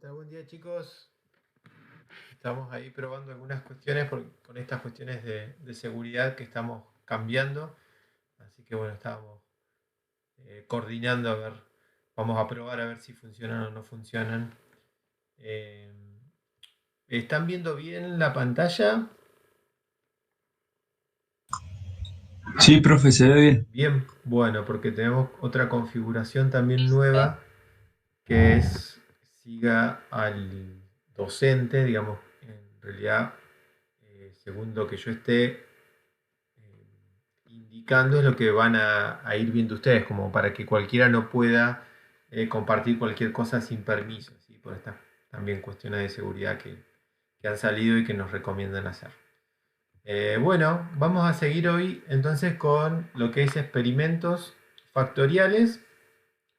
tal? Buen día, chicos. Estamos ahí probando algunas cuestiones con estas cuestiones de seguridad que estamos cambiando. Así que bueno, estábamos coordinando a ver, vamos a probar a ver si funcionan o no funcionan. Eh, ¿Están viendo bien la pantalla? Sí, profe, se ve bien. Bien, bueno, porque tenemos otra configuración también nueva que es siga al docente, digamos, en realidad, según lo que yo esté indicando, es lo que van a ir viendo ustedes, como para que cualquiera no pueda compartir cualquier cosa sin permiso, ¿sí? Por estas también cuestiones de seguridad que han salido y que nos recomiendan hacer. Bueno, vamos a seguir hoy entonces con lo que es experimentos factoriales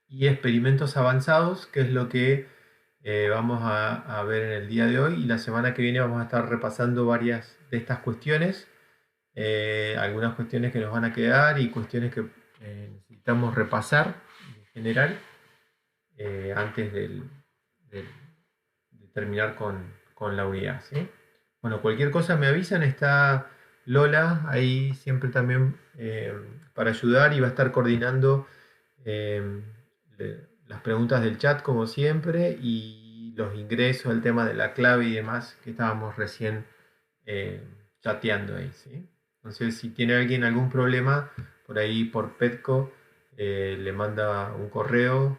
y experimentos avanzados, que es lo que vamos a ver en el día de hoy, y la semana que viene vamos a estar repasando varias de estas cuestiones, algunas cuestiones que nos van a quedar y cuestiones que necesitamos repasar en general antes del- de terminar con la unidad, ¿sí? Bueno, cualquier cosa me avisan, está Lola ahí siempre también para ayudar y va a estar coordinando eh, las preguntas del chat como siempre y los ingresos, el tema de la clave y demás que estábamos recién eh, chateando ahí, ¿sí? Entonces, si tiene alguien algún problema, por ahí por Petco, le manda un correo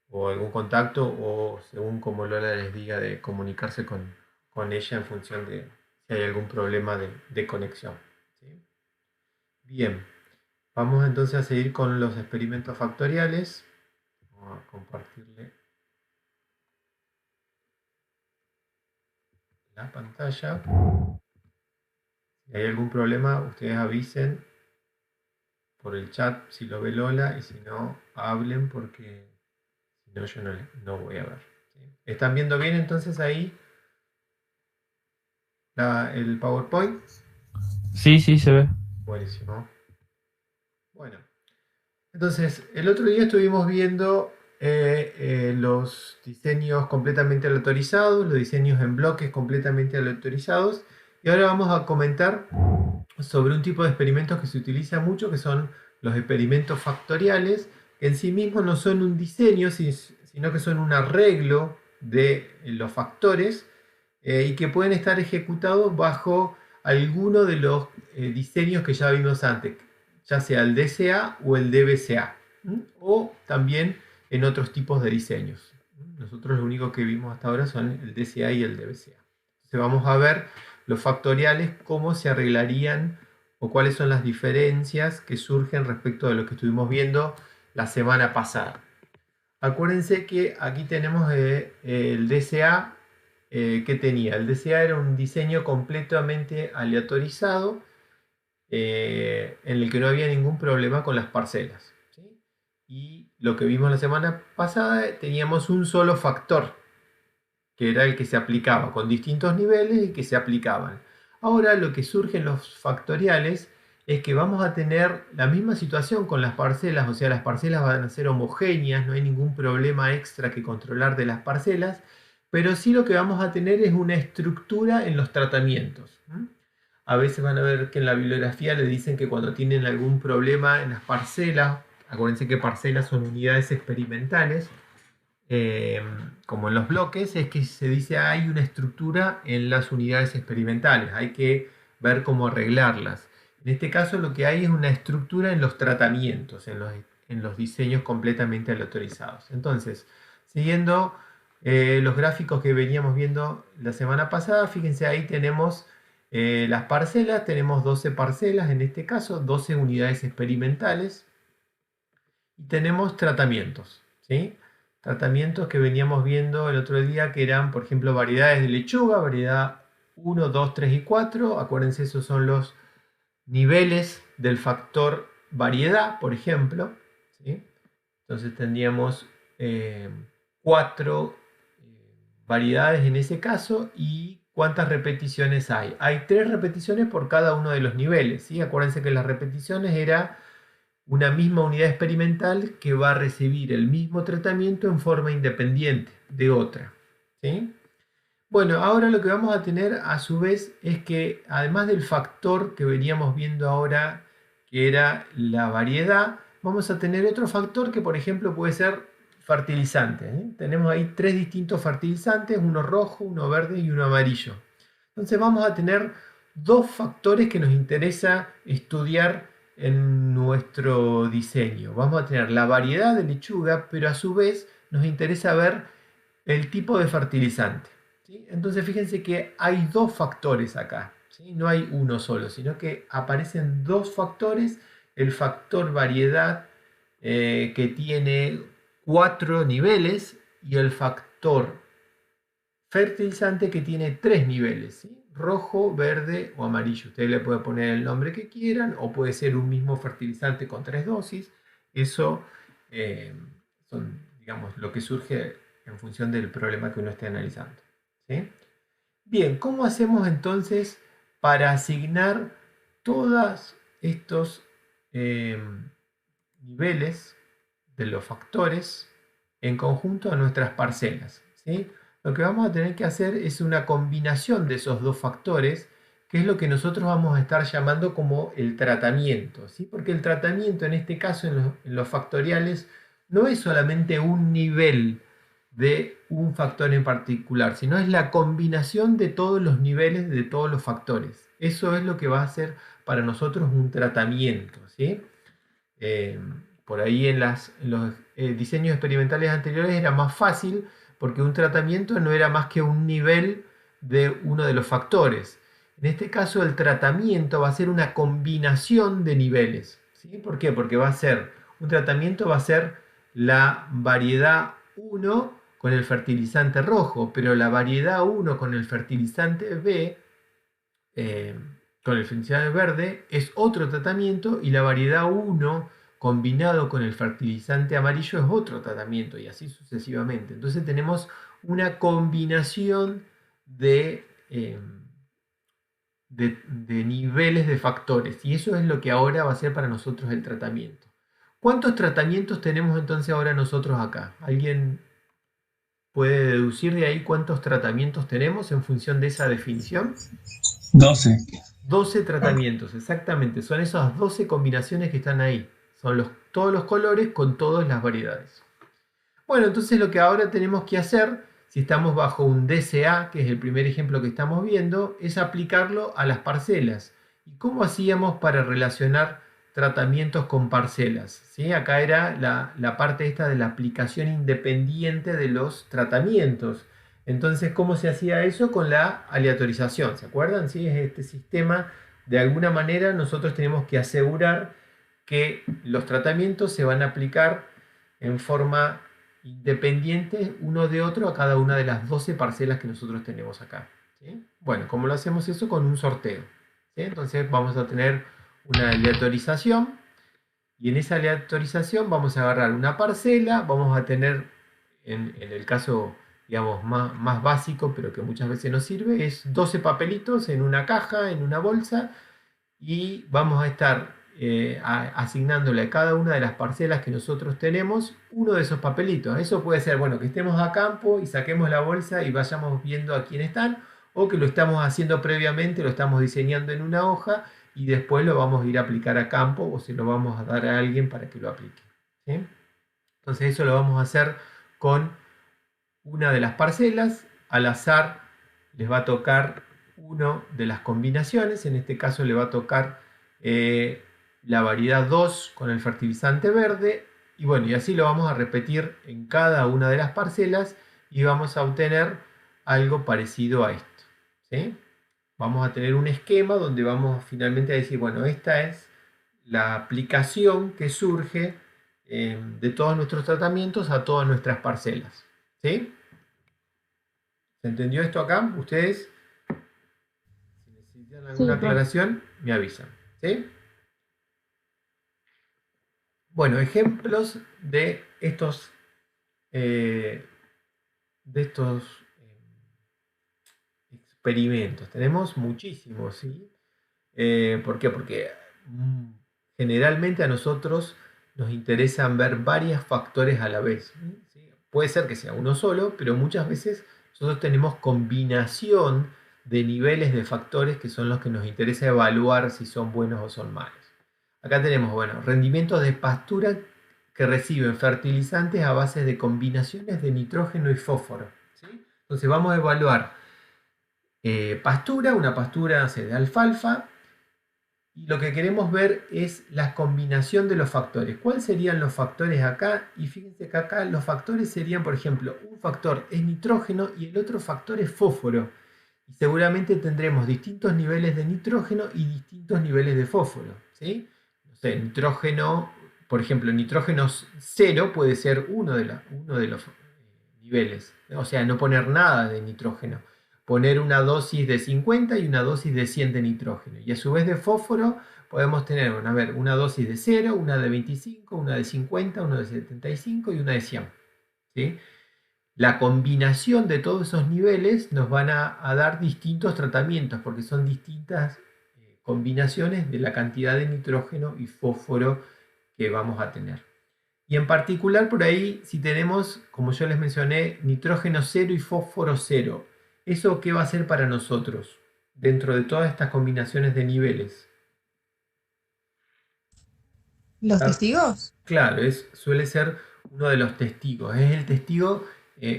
o algún contacto o según como Lola les diga de comunicarse con ella en función de si hay algún problema de conexión, ¿sí? Bien, vamos entonces a seguir con los experimentos factoriales. Vamos a compartirle la pantalla. Si hay algún problema, ustedes avisen por el chat si lo ve Lola y si no, hablen porque si no, yo no voy a ver, ¿sí? ¿Están viendo bien entonces ahí el PowerPoint? Sí, sí, se ve. Buenísimo. Bueno, entonces el otro día estuvimos viendo los diseños completamente aleatorizados, los diseños en bloques completamente aleatorizados, y ahora vamos a comentar sobre un tipo de experimentos que se utiliza mucho, que son los experimentos factoriales, que en sí mismos no son un diseño, sino que son un arreglo de los factores y que pueden estar ejecutados bajo alguno de los diseños que ya vimos antes, ya sea el DCA o el DBCA, o también en otros tipos de diseños. Nosotros lo único que vimos hasta ahora son el DCA y el DBCA. Entonces vamos a ver los factoriales, cómo se arreglarían o cuáles son las diferencias que surgen respecto de lo que estuvimos viendo la semana pasada. Acuérdense que aquí tenemos el DCA que tenía. El DCA era un diseño completamente aleatorizado en el que no había ningún problema con las parcelas, ¿sí? Y lo que vimos la semana pasada, teníamos un solo factor que era el que se aplicaba, con distintos niveles y que se aplicaban. Ahora lo que surge en los factoriales es que vamos a tener la misma situación con las parcelas, o sea, las parcelas van a ser homogéneas, no hay ningún problema extra que controlar de las parcelas, pero sí lo que vamos a tener es una estructura en los tratamientos. A veces van a ver que en la bibliografía le dicen que cuando tienen algún problema en las parcelas, acuérdense que parcelas son unidades experimentales, eh, como en los bloques, es que se dice hay una estructura en las unidades experimentales, hay que ver cómo arreglarlas. En este caso lo que hay es una estructura en los tratamientos, en los diseños completamente aleatorizados. Entonces, siguiendo los gráficos que veníamos viendo la semana pasada, fíjense ahí tenemos las parcelas, tenemos 12 parcelas en este caso, 12 unidades experimentales y tenemos tratamientos, ¿sí? Tratamientos que veníamos viendo el otro día que eran, por ejemplo, variedades de lechuga, variedad 1, 2, 3 y 4. Acuérdense, esos son los niveles del factor variedad, por ejemplo, ¿sí? Entonces tendríamos 4 variedades en ese caso y cuántas repeticiones hay. Hay 3 repeticiones por cada uno de los niveles, ¿sí? Acuérdense que las repeticiones era una misma unidad experimental que va a recibir el mismo tratamiento en forma independiente de otra, ¿sí? Bueno, ahora lo que vamos a tener a su vez es que además del factor que veníamos viendo ahora, que era la variedad, vamos a tener otro factor que por ejemplo puede ser fertilizante. Tenemos ahí tres distintos fertilizantes, uno rojo, uno verde y uno amarillo. Entonces vamos a tener dos factores que nos interesa estudiar en nuestro diseño. Vamos a tener la variedad de lechuga, pero a su vez nos interesa ver el tipo de fertilizante. ¿Sí? Entonces fíjense que hay dos factores acá, ¿sí? No hay uno solo, sino que aparecen dos factores, el factor variedad que tiene 4 niveles y el factor fertilizante que tiene 3 niveles, ¿sí? Rojo, verde o amarillo. Ustedes le pueden poner el nombre que quieran o puede ser un mismo fertilizante con 3 dosis. Eso son, digamos, lo que surge en función del problema que uno esté analizando. ¿Sí? Bien, ¿cómo hacemos entonces para asignar todos estos niveles de los factores en conjunto a nuestras parcelas? ¿Sí? Lo que vamos a tener que hacer es una combinación de esos dos factores, que es lo que nosotros vamos a estar llamando como el tratamiento, ¿sí? Porque el tratamiento en este caso en los factoriales no es solamente un nivel de un factor en particular, sino es la combinación de todos los niveles de todos los factores. Eso es lo que va a ser para nosotros un tratamiento, ¿sí? Eh, por ahí en los diseños experimentales anteriores era más fácil porque un tratamiento no era más que un nivel de uno de los factores. En este caso el tratamiento va a ser una combinación de niveles. ¿Sí? ¿Por qué? Porque un tratamiento va a ser la variedad 1 con el fertilizante rojo, pero la variedad 1 con el fertilizante B, eh, con el fertilizante verde, es otro tratamiento y la variedad 1 combinado con el fertilizante amarillo es otro tratamiento y así sucesivamente. Entonces tenemos una combinación de niveles de factores y eso es lo que ahora va a ser para nosotros el tratamiento. ¿Cuántos tratamientos tenemos entonces ahora nosotros acá? ¿Alguien puede deducir de ahí cuántos tratamientos tenemos en función de esa definición? 12. 12 tratamientos, exactamente. Son esas 12 combinaciones que están ahí. Son todos los colores con todas las variedades. Bueno, entonces lo que ahora tenemos que hacer, si estamos bajo un DCA, que es el primer ejemplo que estamos viendo, es aplicarlo a las parcelas. ¿Y cómo hacíamos para relacionar tratamientos con parcelas? ¿Sí? Acá era la parte esta de la aplicación independiente de los tratamientos. Entonces, ¿cómo se hacía eso? Con la aleatorización, ¿se acuerdan? ¿Sí? Es este sistema, de alguna manera nosotros tenemos que asegurar que los tratamientos se van a aplicar en forma independiente uno de otro a cada una de las 12 parcelas que nosotros tenemos acá. ¿Sí? Bueno, ¿cómo lo hacemos eso? Con un sorteo. ¿Sí? Entonces vamos a tener una aleatorización y en esa aleatorización vamos a agarrar una parcela, vamos a tener, en el caso digamos más básico, pero que muchas veces nos sirve, es 12 papelitos en una caja, en una bolsa, y vamos a estar asignándole a cada una de las parcelas que nosotros tenemos uno de esos papelitos. Eso puede ser, bueno, que estemos a campo y saquemos la bolsa y vayamos viendo a quién están, o que lo estamos haciendo previamente, lo estamos diseñando en una hoja y después lo vamos a ir a aplicar a campo o se lo vamos a dar a alguien para que lo aplique. ¿Sí? Entonces eso lo vamos a hacer con una de las parcelas. Al azar les va a tocar una de las combinaciones, en este caso le va a tocar la variedad 2 con el fertilizante verde, y bueno, y así lo vamos a repetir en cada una de las parcelas y vamos a obtener algo parecido a esto. ¿Sí? Vamos a tener un esquema donde vamos finalmente a decir, bueno, esta es la aplicación que surge de todos nuestros tratamientos a todas nuestras parcelas. ¿Sí? ¿Se entendió esto acá? Ustedes, si necesitan alguna aclaración, me avisan. ¿Sí? Bueno, ejemplos de estos experimentos. Tenemos muchísimos, ¿sí? ¿Por qué? Porque generalmente a nosotros nos interesan ver varios factores a la vez. ¿Sí? Puede ser que sea uno solo, pero muchas veces nosotros tenemos combinación de niveles de factores que son los que nos interesa evaluar si son buenos o son malos. Acá tenemos, bueno, rendimientos de pastura que reciben fertilizantes a base de combinaciones de nitrógeno y fósforo. ¿Sí? Entonces vamos a evaluar pastura, una pastura de alfalfa, y lo que queremos ver es la combinación de los factores. ¿Cuáles serían los factores acá? Y fíjense que acá los factores serían, por ejemplo, un factor es nitrógeno y el otro factor es fósforo. Y seguramente tendremos distintos niveles de nitrógeno y distintos niveles de fósforo. ¿Sí? No sé, nitrógeno, por ejemplo, nitrógeno 0 puede ser uno de los niveles. O sea, no poner nada de nitrógeno. Poner una dosis de 50 y una dosis de 100 de nitrógeno. Y a su vez de fósforo podemos tener, bueno, a ver, una dosis de 0, una de 25, una de 50, una de 75 y una de 100. ¿Sí? La combinación de todos esos niveles nos van a dar distintos tratamientos porque son distintas combinaciones de la cantidad de nitrógeno y fósforo que vamos a tener. Y en particular por ahí, si tenemos, como yo les mencioné, nitrógeno 0 y fósforo 0, ¿eso qué va a ser para nosotros dentro de todas estas combinaciones de niveles? ¿Los Ah, testigos? claro, suele ser uno de los testigos. Es el testigo,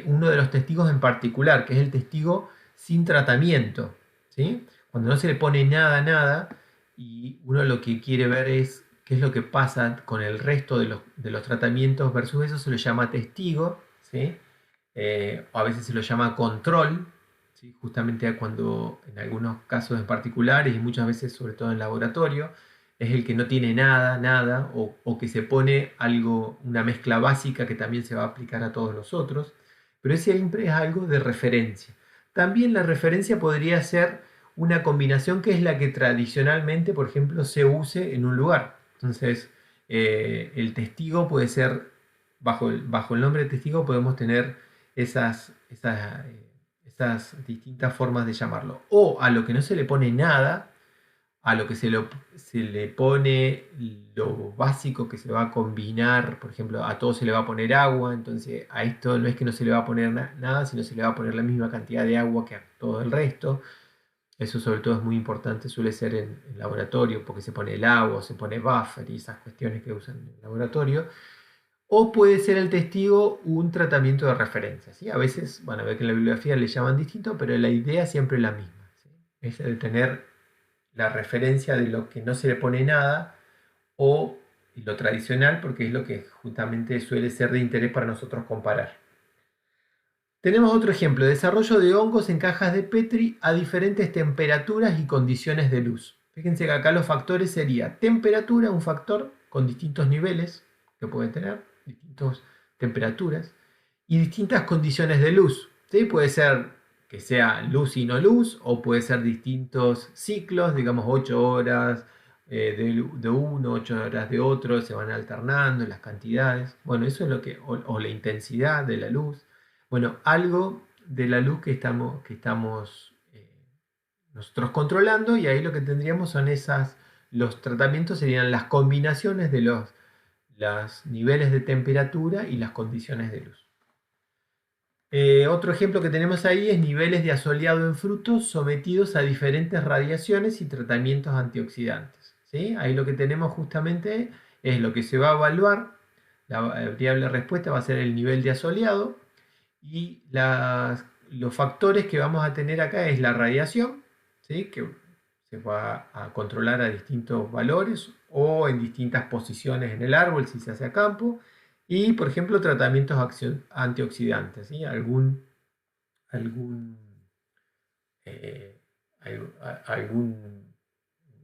uno de los testigos en particular, que es el testigo sin tratamiento. ¿Sí? Cuando no se le pone nada, nada, y uno lo que quiere ver es qué es lo que pasa con el resto de los tratamientos versus eso, se lo llama testigo. ¿Sí? O a veces se lo llama control. ¿Sí? Justamente cuando en algunos casos en particulares y muchas veces sobre todo en laboratorio, es el que no tiene nada, nada, o que se pone algo, una mezcla básica que también se va a aplicar a todos los otros, pero siempre es algo de referencia. También la referencia podría ser una combinación que es la que tradicionalmente, por ejemplo, se use en un lugar. Entonces, el testigo puede ser, bajo el nombre de testigo podemos tener esas distintas formas de llamarlo. O a lo que no se le pone nada, a lo que se le pone lo básico que se va a combinar, por ejemplo, a todo se le va a poner agua, entonces a esto no es que no se le va a poner nada, sino se le va a poner la misma cantidad de agua que a todo el resto. Eso sobre todo es muy importante, suele ser en laboratorio, porque se pone el agua, se pone buffer y esas cuestiones que usan en el laboratorio. O puede ser el testigo un tratamiento de referencia. ¿Sí? A veces, van a ver que en la bibliografía le llaman distinto, pero la idea siempre es la misma. ¿Sí? Es el tener la referencia de lo que no se le pone nada o lo tradicional, porque es lo que justamente suele ser de interés para nosotros comparar. Tenemos otro ejemplo, desarrollo de hongos en cajas de Petri a diferentes temperaturas y condiciones de luz. Fíjense que acá los factores sería temperatura, un factor con distintos niveles que puede tener, distintas temperaturas y distintas condiciones de luz. ¿Sí? Puede ser que sea luz y no luz, o puede ser distintos ciclos, digamos 8 horas de uno, 8 horas de otro, se van alternando las cantidades. Bueno, eso es lo que, o la intensidad de la luz. Bueno, algo de la luz que estamos nosotros controlando, y ahí lo que tendríamos son los tratamientos serían las combinaciones de los niveles de temperatura y las condiciones de luz. Otro ejemplo que tenemos ahí es niveles de asoleado en frutos sometidos a diferentes radiaciones y tratamientos antioxidantes. ¿Sí? Ahí lo que tenemos justamente es lo que se va a evaluar, la variable respuesta va a ser el nivel de asoleado, y los factores que vamos a tener acá es la radiación, ¿sí? Que se va a controlar a distintos valores o en distintas posiciones en el árbol si se hace a campo. Y, por ejemplo, tratamientos antioxidantes, ¿sí? Algún, eh,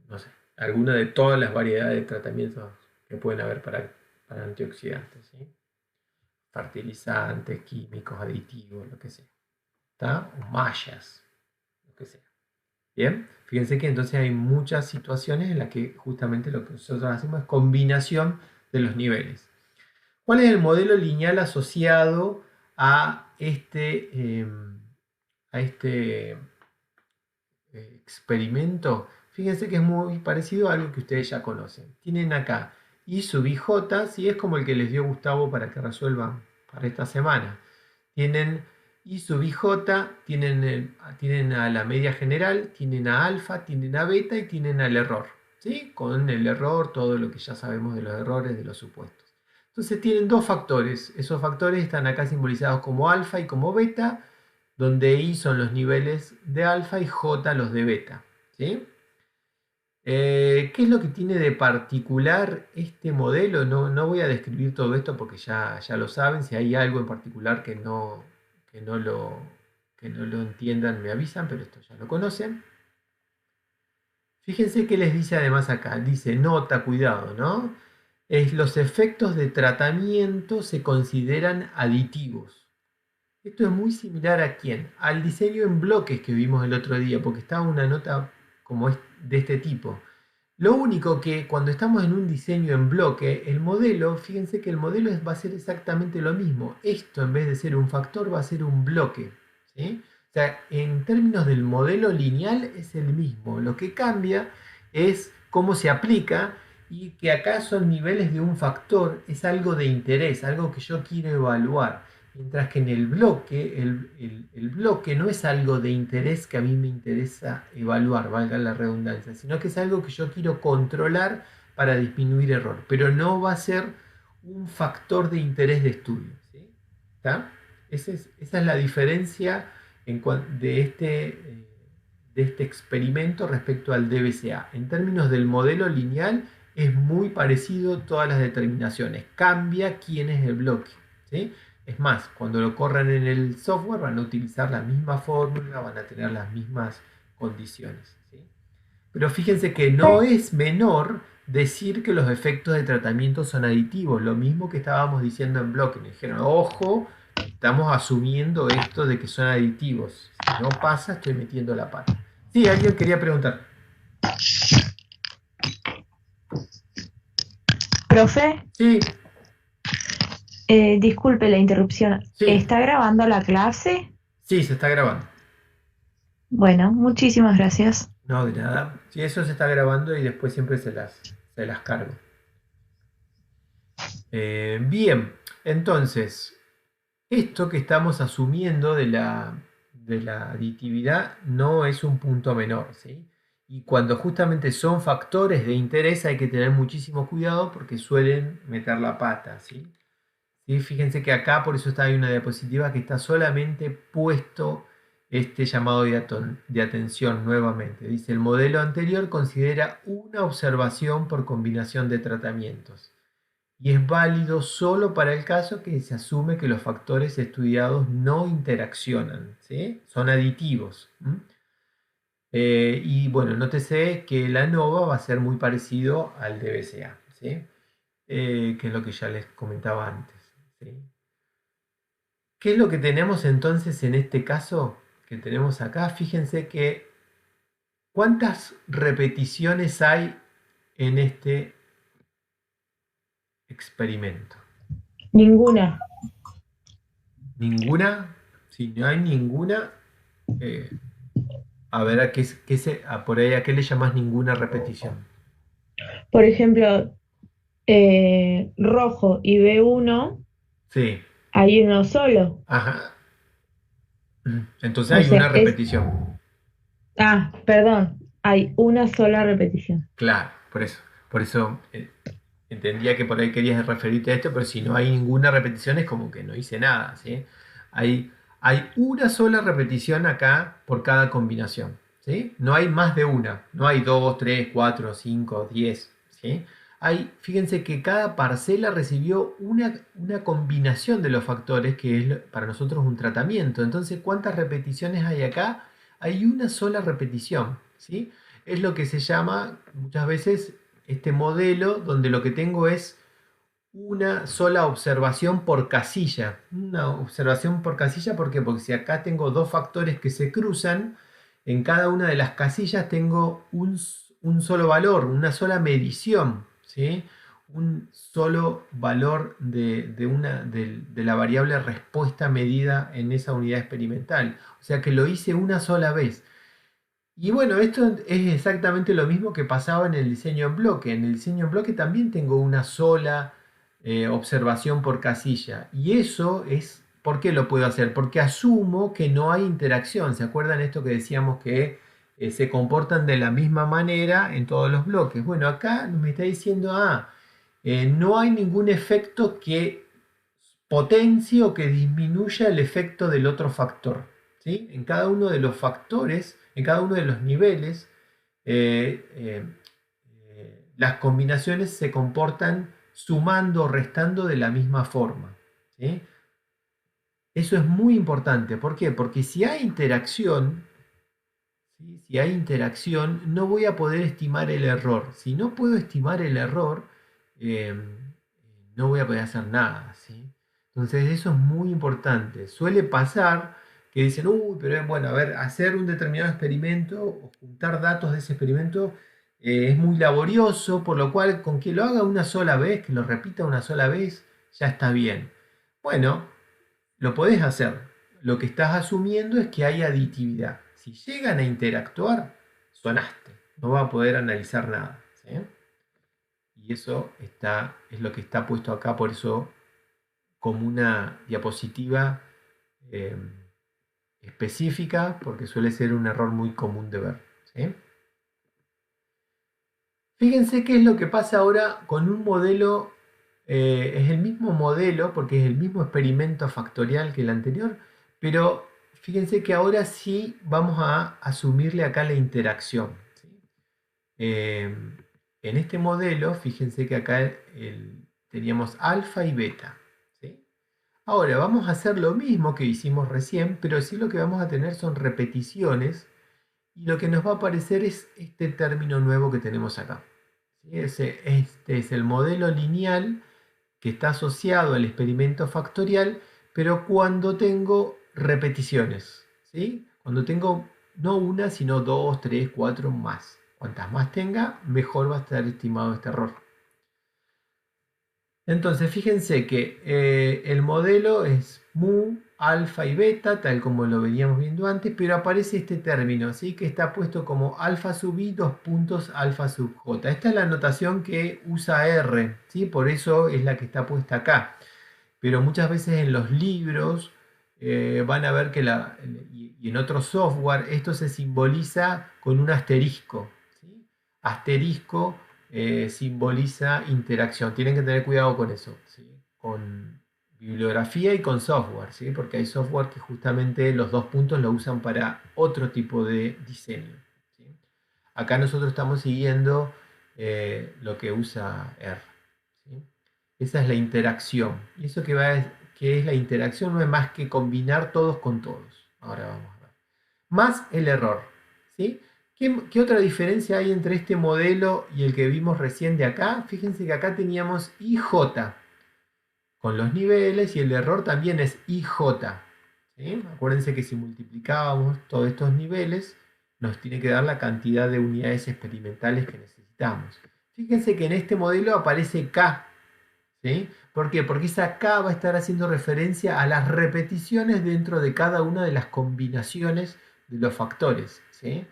no sé, alguna de todas las variedades de tratamientos que pueden haber para antioxidantes, ¿sí? Fertilizantes, químicos, aditivos, lo que sea. ¿Está? O mallas, lo que sea. Bien, fíjense que entonces hay muchas situaciones en las que justamente lo que nosotros hacemos es combinación de los niveles. ¿Cuál es el modelo lineal asociado a este experimento? Fíjense que es muy parecido a algo que ustedes ya conocen. Tienen acá I sub IJ, si es como el que les dio Gustavo para que resuelvan para esta semana. Tienen y sub ij tienen a la media general, tienen a alfa, tienen a beta y tienen al error. ¿Sí? Con el error, todo lo que ya sabemos de los errores, de los supuestos. Entonces tienen dos factores. Esos factores están acá simbolizados como alfa y como beta, donde I son los niveles de alfa y J los de beta. ¿Sí? ¿Qué es lo que tiene de particular este modelo? No voy a describir todo esto porque ya lo saben. Si hay algo en particular que no lo, que no lo entiendan, me avisan, pero esto ya lo conocen. Fíjense que les dice además acá, dice nota, cuidado, ¿no? Los efectos de tratamiento se consideran aditivos. Esto es muy similar a quién? Al diseño en bloques que vimos el otro día, porque estaba una nota como de este tipo. Lo único que cuando estamos en un diseño en bloque, el modelo, fíjense que el modelo va a ser exactamente lo mismo. Esto en vez de ser un factor va a ser un bloque. ¿Sí? O sea, en términos del modelo lineal es el mismo. Lo que cambia es cómo se aplica y que acá son niveles de un factor, es algo de interés, algo que yo quiero evaluar. Mientras que en el bloque, el bloque no es algo de interés que a mí me interesa evaluar, valga la redundancia, sino que es algo que yo quiero controlar para disminuir error, pero no va a ser un factor de interés de estudio. ¿Sí? ¿Está? Esa es la diferencia de este experimento respecto al DBCA. En términos del modelo lineal, es muy parecido todas las determinaciones. Cambia quién es el bloque. ¿Sí? Es más, cuando lo corran en el software van a utilizar la misma fórmula, van a tener las mismas condiciones. ¿Sí? Pero fíjense que no es menor decir que los efectos de tratamiento son aditivos. Lo mismo que estábamos diciendo en bloque. Me dijeron, ojo, estamos asumiendo esto de que son aditivos. Si no pasa, estoy metiendo la pata. Sí, alguien quería preguntar. Profe, Sí, disculpe la interrupción. sí, ¿Está grabando la clase? sí, se está grabando. Bueno, muchísimas gracias. No, de nada. Sí, eso se está grabando y después siempre se las cargo. Bien, entonces, esto que estamos asumiendo de la aditividad no es un punto menor, ¿sí? Y cuando justamente son factores de interés hay que tener muchísimo cuidado porque suelen meter la pata, ¿sí? ¿Sí? Fíjense que acá, por eso está ahí una diapositiva que está solamente puesto este llamado de atención nuevamente. Dice, el modelo anterior considera una observación por combinación de tratamientos y es válido solo para el caso que se asume que los factores estudiados no interaccionan, ¿sí? Son aditivos. Y bueno, nótese que el ANOVA va a ser muy parecido al DBCA, ¿sí? Que es lo que ya les comentaba antes. ¿Sí? ¿Qué es lo que tenemos entonces en este caso que tenemos acá? Fíjense que ¿cuántas repeticiones hay en este experimento? Ninguna. ¿Ninguna? Si no hay ninguna, a ver, por ahí, ¿a qué le llamas ninguna repetición? Por ejemplo, rojo y B1, Sí, hay uno solo. ajá. Entonces O hay sea, una repetición. perdón, hay una sola repetición. Claro, por eso entendía que por ahí querías referirte a esto, pero si no hay ninguna repetición es como que no hice nada, ¿sí? Hay una sola repetición acá por cada combinación, ¿sí? No hay más de una, no hay 2, 3, 4, 5, 10, ¿sí? Fíjense que cada parcela recibió una combinación de los factores que es para nosotros un tratamiento. Entonces, ¿cuántas repeticiones hay acá? Hay una sola repetición, ¿sí? Es lo que se llama muchas veces este modelo donde lo que tengo es una sola observación por casilla. Una observación por casilla, ¿por qué? Porque si acá tengo dos factores que se cruzan, en cada una de las casillas tengo un solo valor, una sola medición, ¿sí? Un solo valor de la variable respuesta medida en esa unidad experimental. O sea que lo hice una sola vez. Y bueno, esto es exactamente lo mismo que pasaba en el diseño en bloque. En el diseño en bloque también tengo una sola observación por casilla. Y eso es ¿Por qué lo puedo hacer? Porque asumo que no hay interacción. ¿Se acuerdan esto que decíamos que se comportan de la misma manera en todos los bloques? Bueno, acá me está diciendo, no hay ningún efecto que potencie o que disminuya el efecto del otro factor. ¿Sí? En cada uno de los factores, en cada uno de los niveles, las combinaciones se comportan sumando o restando de la misma forma. ¿Sí? Eso es muy importante. ¿Por qué? Porque si hay interacción, ¿sí? Si hay interacción, no voy a poder estimar el error. Si no puedo estimar el error, eh, no voy a poder hacer nada. ¿Sí? Entonces eso es muy importante. Suele pasar que dicen, uy, pero bueno, a ver, hacer un determinado experimento o juntar datos de ese experimento es muy laborioso, por lo cual con que lo haga una sola vez, que lo repita una sola vez, ya está bien. Bueno, lo podés hacer. Lo que estás asumiendo es que hay aditividad. Si llegan a interactuar, sonaste. No va a poder analizar nada. ¿Sí? Y eso es lo que está puesto acá, por eso como una diapositiva eh, específica, porque suele ser un error muy común de ver. ¿Sí? Fíjense qué es lo que pasa ahora con un modelo, es el mismo modelo, porque es el mismo experimento factorial que el anterior, pero fíjense que ahora sí vamos a asumirle acá la interacción. ¿Sí? En este modelo, fíjense que acá teníamos alfa y beta. ¿Sí? Ahora vamos a hacer lo mismo que hicimos recién, pero sí lo que vamos a tener son repeticiones y lo que nos va a aparecer es este término nuevo que tenemos acá. ¿Sí? Este es el modelo lineal que está asociado al experimento factorial, pero cuando tengo repeticiones. ¿Sí? Cuando tengo no una, sino dos, tres, cuatro más. Cuantas más tenga, mejor va a estar estimado este error. Entonces, fíjense que el modelo es mu, alfa y beta, tal como lo veníamos viendo antes, pero aparece este término, ¿sí? Que está puesto como alfa sub i, dos puntos, alfa sub j. Esta es la notación que usa R, ¿sí? Por eso es la que está puesta acá. Pero muchas veces en los libros van a ver que y en otro software esto se simboliza con un asterisco, ¿sí? Asterisco simboliza interacción. Tienen que tener cuidado con eso, ¿sí? Con bibliografía y con software, ¿sí? Porque hay software que justamente los dos puntos lo usan para otro tipo de diseño, ¿sí? Acá nosotros estamos siguiendo lo que usa R, ¿sí? Esa es la interacción. Y eso que es la interacción no es más que combinar todos con todos. Ahora vamos a ver. Más el error, ¿sí? ¿Qué otra diferencia hay entre este modelo y el que vimos recién de acá? Fíjense que acá teníamos IJ con los niveles y el error también es IJ. ¿Sí? Acuérdense que si multiplicábamos todos estos niveles, nos tiene que dar la cantidad de unidades experimentales que necesitamos. Fíjense que en este modelo aparece K. ¿Sí? ¿Por qué? Porque esa K va a estar haciendo referencia a las repeticiones dentro de cada una de las combinaciones de los factores. ¿Sí?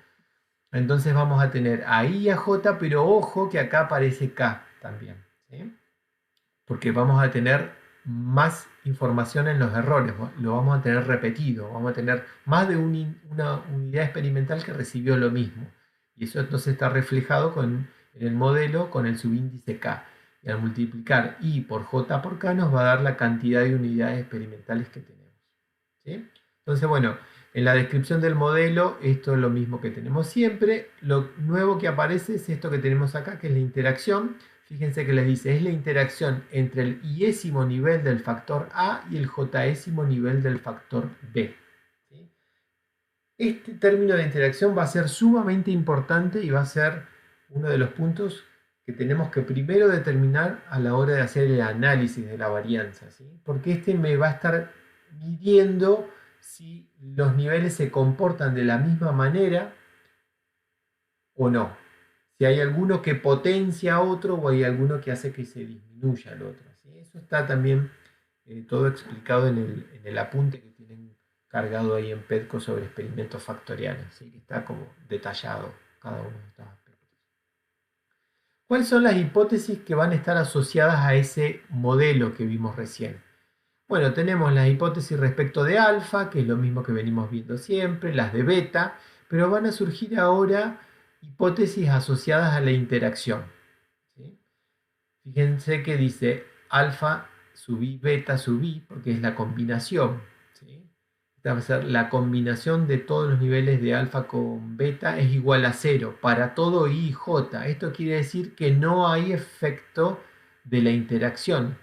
Entonces vamos a tener a I y a J, pero ojo que acá aparece K también. ¿Sí? Porque vamos a tener más información en los errores, lo vamos a tener repetido, vamos a tener más de una unidad experimental que recibió lo mismo. Y eso entonces está reflejado en el modelo con el subíndice K. Y al multiplicar I por J por K nos va a dar la cantidad de unidades experimentales que tenemos. ¿Sí? Entonces, bueno, en la descripción del modelo, esto es lo mismo que tenemos siempre. Lo nuevo que aparece es esto que tenemos acá, que es la interacción. Fíjense que les dice, es la interacción entre el iésimo nivel del factor A y el jésimo nivel del factor B. ¿Sí? Este término de interacción va a ser sumamente importante y va a ser uno de los puntos que tenemos que primero determinar a la hora de hacer el análisis de la varianza, ¿sí? Porque este me va a estar midiendo si los niveles se comportan de la misma manera o no. Si hay alguno que potencia a otro o hay alguno que hace que se disminuya al otro, ¿sí? Eso está también todo explicado en el apunte que tienen cargado ahí en PEDCO sobre experimentos factoriales, ¿sí? Que está como detallado cada uno de estos aspectos. ¿Cuáles son las hipótesis que van a estar asociadas a ese modelo que vimos recién? Bueno, tenemos las hipótesis respecto de alfa, que es lo mismo que venimos viendo siempre, las de beta, pero van a surgir ahora hipótesis asociadas a la interacción. ¿Sí? Fíjense que dice alfa sub i, beta sub i, porque es la combinación. ¿Sí? Esta va a ser la combinación de todos los niveles de alfa con beta es igual a 0 para todo i y j. Esto quiere decir que no hay efecto de la interacción,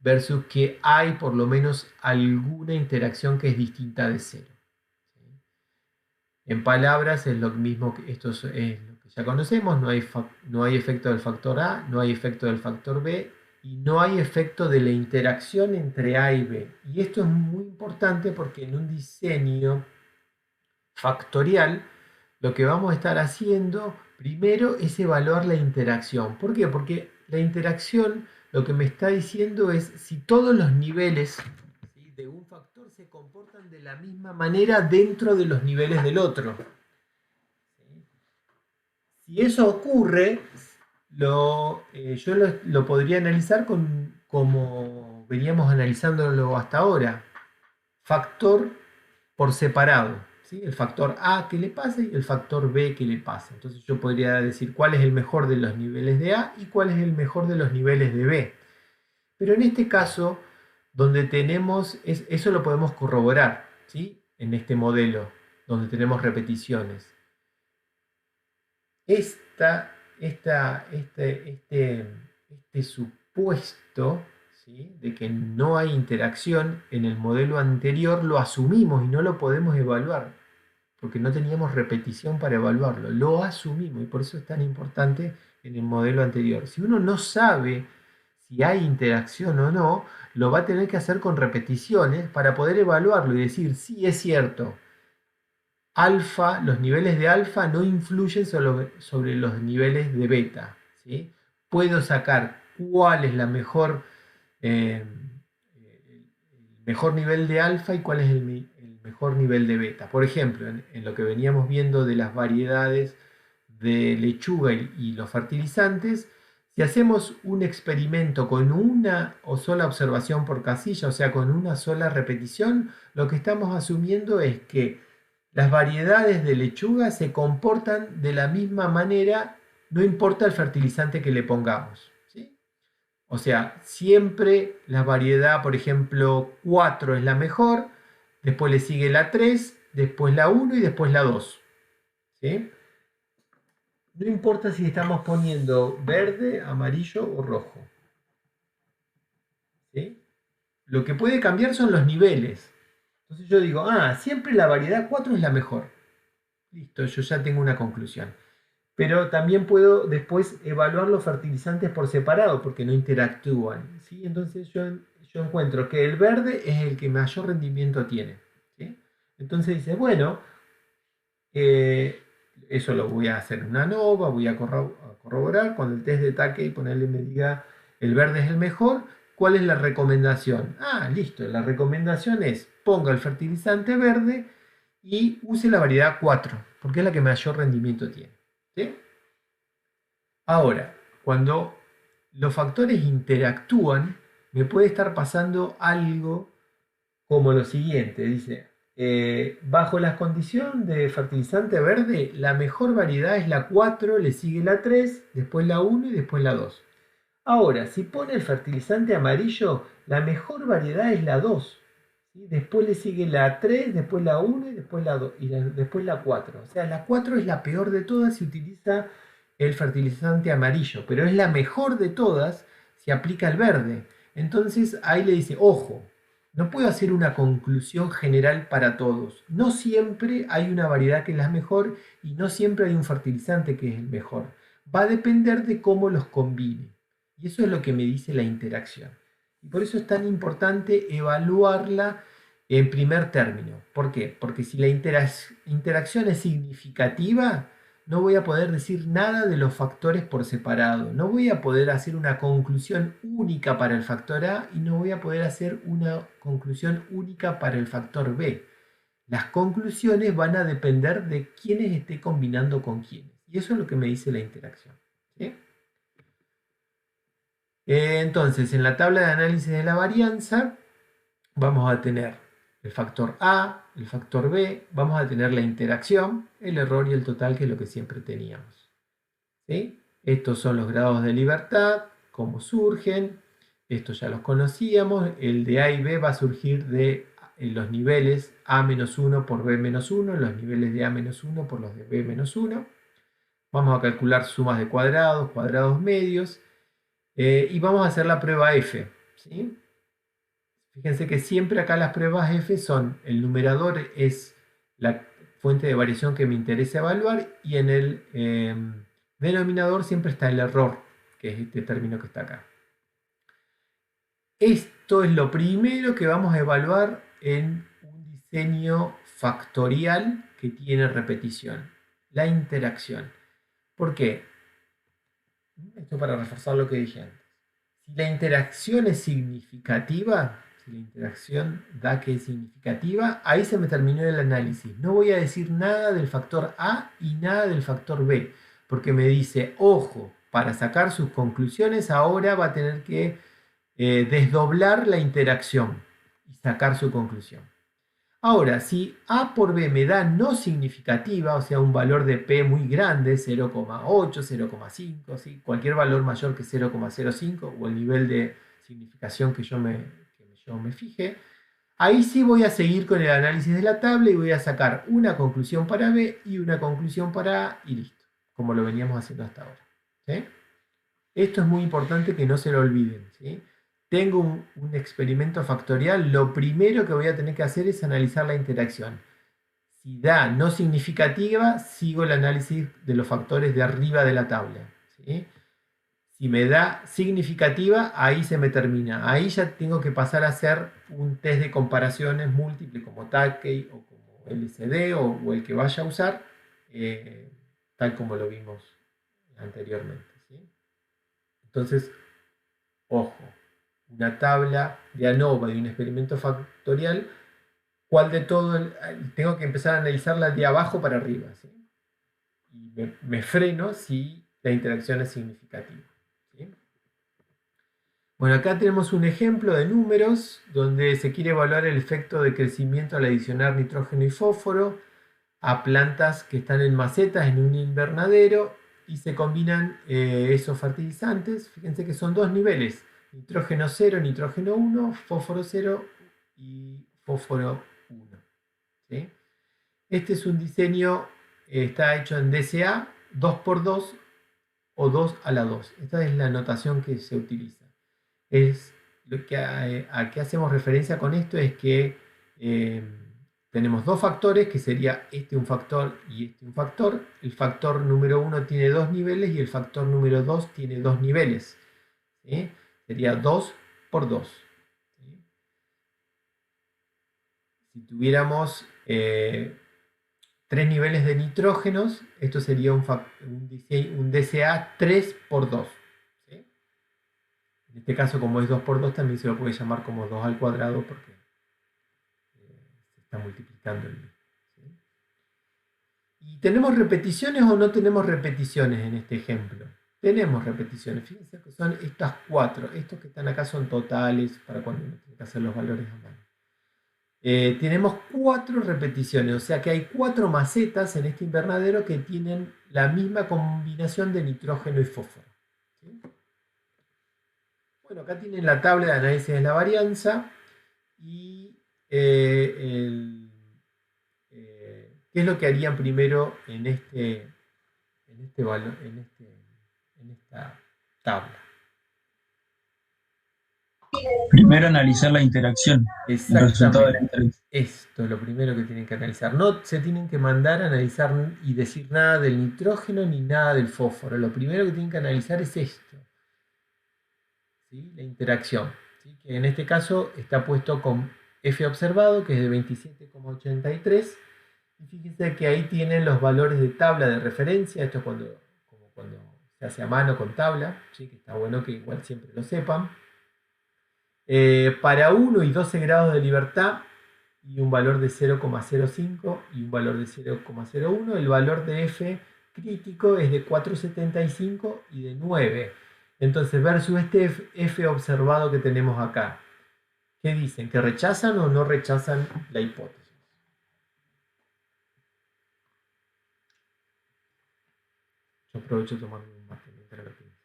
versus que hay por lo menos alguna interacción que es distinta de 0. ¿Sí? En palabras es lo mismo que esto es lo que ya conocemos, no hay efecto del factor A, no hay efecto del factor B y no hay efecto de la interacción entre A y B. Y esto es muy importante porque en un diseño factorial lo que vamos a estar haciendo primero es evaluar la interacción. ¿Por qué? Porque la interacción lo que me está diciendo es si todos los niveles, ¿sí?, de un factor se comportan de la misma manera dentro de los niveles del otro. ¿Sí? Si eso ocurre, yo lo podría analizar como veníamos analizándolo hasta ahora, factor por separado. ¿Sí? El factor A que le pase y el factor B que le pase. Entonces yo podría decir cuál es el mejor de los niveles de A y cuál es el mejor de los niveles de B. Pero en este caso, donde tenemos, eso lo podemos corroborar, ¿sí?, en este modelo, donde tenemos repeticiones. Este supuesto, ¿sí?, de que no hay interacción en el modelo anterior lo asumimos y no lo podemos evaluar, porque no teníamos repetición para evaluarlo. Lo asumimos y por eso es tan importante en el modelo anterior. Si uno no sabe si hay interacción o no, lo va a tener que hacer con repeticiones para poder evaluarlo y decir, sí, es cierto, alfa, los niveles de alfa no influyen sobre los niveles de beta. ¿Sí? Puedo sacar cuál es el mejor nivel de alfa y cuál es el mejor nivel de beta. Por ejemplo, en lo que veníamos viendo de las variedades de lechuga y los fertilizantes, si hacemos un experimento con una o sola observación por casilla, o sea, con una sola repetición, lo que estamos asumiendo es que las variedades de lechuga se comportan de la misma manera, no importa el fertilizante que le pongamos. ¿Sí? O sea, siempre la variedad, por ejemplo, 4 es la mejor, después le sigue la 3, después la 1 y después la 2. ¿Sí? No importa si estamos poniendo verde, amarillo o rojo. ¿Sí? Lo que puede cambiar son los niveles. Entonces yo digo, siempre la variedad 4 es la mejor. Listo, yo ya tengo una conclusión. Pero también puedo después evaluar los fertilizantes por separado porque no interactúan. ¿Sí? Entonces yo encuentro que el verde es el que mayor rendimiento tiene. ¿Sí? Entonces dice, bueno, eso lo voy a hacer en una ANOVA, voy a corroborar. Cuando el test de Takei ponerle me diga el verde es el mejor, ¿cuál es la recomendación? Listo, la recomendación es ponga el fertilizante verde y use la variedad 4, porque es la que mayor rendimiento tiene. ¿Sí? Ahora, cuando los factores interactúan, me puede estar pasando algo como lo siguiente. Dice, bajo las condiciones de fertilizante verde, la mejor variedad es la 4, le sigue la 3, después la 1 y después la 2. Ahora, si pone el fertilizante amarillo, la mejor variedad es la 2. ¿Sí? Después le sigue la 3, después la 1 y después la 2 y después la 4. O sea, la 4 es la peor de todas si utiliza el fertilizante amarillo, pero es la mejor de todas si aplica el verde. Entonces ahí le dice, ojo, no puedo hacer una conclusión general para todos. No siempre hay una variedad que es la mejor y no siempre hay un fertilizante que es el mejor. Va a depender de cómo los combine. Y eso es lo que me dice la interacción. Y por eso es tan importante evaluarla en primer término. ¿Por qué? Porque si la interacción es significativa, no voy a poder decir nada de los factores por separado. No voy a poder hacer una conclusión única para el factor A y no voy a poder hacer una conclusión única para el factor B. Las conclusiones van a depender de quiénes esté combinando con quiénes. Y eso es lo que me dice la interacción. ¿Sí? Entonces, en la tabla de análisis de la varianza, vamos a tener el factor A, el factor B, vamos a tener la interacción, el error y el total, que es lo que siempre teníamos. ¿Sí? Estos son los grados de libertad, cómo surgen, estos ya los conocíamos, el de A y B va a surgir de los niveles A-1 por B-1, los niveles de A-1 por los de B-1. Vamos a calcular sumas de cuadrados, cuadrados medios, y vamos a hacer la prueba F. ¿Sí? Fíjense que siempre acá las pruebas F son, el numerador es la fuente de variación que me interesa evaluar, y en el denominador siempre está el error, que es este término que está acá. Esto es lo primero que vamos a evaluar en un diseño factorial que tiene repetición, la interacción. ¿Por qué? Esto para reforzar lo que dije antes. Si la interacción es significativa, si la interacción da que es significativa, ahí se me terminó el análisis. No voy a decir nada del factor A y nada del factor B, porque me dice, ojo, para sacar sus conclusiones ahora va a tener que desdoblar la interacción y sacar su conclusión. Ahora, si A por B me da no significativa, o sea, un valor de P muy grande, 0,8, 0,5, ¿sí? Cualquier valor mayor que 0,05 o el nivel de significación que yo me fije, ahí sí voy a seguir con el análisis de la tabla y voy a sacar una conclusión para B y una conclusión para A y listo, como lo veníamos haciendo hasta ahora. ¿Sí? Esto es muy importante que no se lo olviden. ¿Sí? Tengo un experimento factorial, lo primero que voy a tener que hacer es analizar la interacción. Si da no significativa, sigo el análisis de los factores de arriba de la tabla. ¿Sí? Si me da significativa, ahí se me termina. Ahí ya tengo que pasar a hacer un test de comparaciones múltiples como Takei o como LCD o el que vaya a usar, tal como lo vimos anteriormente. ¿Sí? Entonces, ojo, una tabla de ANOVA de un experimento factorial, ¿cuál de todo? Tengo que empezar a analizarla de abajo para arriba. ¿Sí? Y me freno si la interacción es significativa. ¿Sí? Bueno, acá tenemos un ejemplo de números donde se quiere evaluar el efecto de crecimiento al adicionar nitrógeno y fósforo a plantas que están en macetas en un invernadero y se combinan esos fertilizantes. Fíjense que son dos niveles: nitrógeno 0, nitrógeno 1, fósforo 0 y fósforo 1. ¿Sí? Este es un diseño, está hecho en DCA 2x2 o 2 a la 2. Esta es la notación que se utiliza. Es lo que a qué hacemos referencia con esto es que tenemos dos factores, que sería este un factor y este un factor. El factor número 1 tiene dos niveles y el factor número 2 tiene dos niveles. ¿Sí? Sería 2 por 2. ¿Sí? Si tuviéramos 3 niveles de nitrógenos, esto sería un DCA 3 por 2. ¿Sí? En este caso, como es 2 por 2, también se lo puede llamar como 2 al cuadrado porque se está multiplicando el. ¿Sí? ¿Y tenemos repeticiones o no tenemos repeticiones en este ejemplo? Tenemos repeticiones. Fíjense que son estas 4. Estos que están acá son totales para cuando uno tiene que hacer los valores a mano. Tenemos 4 repeticiones, o sea que hay 4 macetas en este invernadero que tienen la misma combinación de nitrógeno y fósforo. ¿Sí? Bueno, acá tienen la tabla de análisis de la varianza y qué es lo que harían primero en esta tabla. Primero analizar la interacción. El resultado de la interacción. Esto es lo primero que tienen que analizar. No se tienen que mandar a analizar y decir nada del nitrógeno ni nada del fósforo. Lo primero que tienen que analizar es esto. ¿Sí? La interacción. ¿Sí? Que en este caso está puesto con F observado, que es de 27,83. Y fíjense que ahí tienen los valores de tabla de referencia. Esto es como cuando se hace a mano con tabla. ¿Sí? Que está bueno que igual siempre lo sepan. Para 1 y 12 grados de libertad y un valor de 0,05 y un valor de 0,01, el valor de F crítico es de 4,75 y de 9. Entonces, versus este F observado que tenemos acá. ¿Qué dicen? ¿Que rechazan o no rechazan la hipótesis? Yo aprovecho de tomarme un mate mientras lo pienso.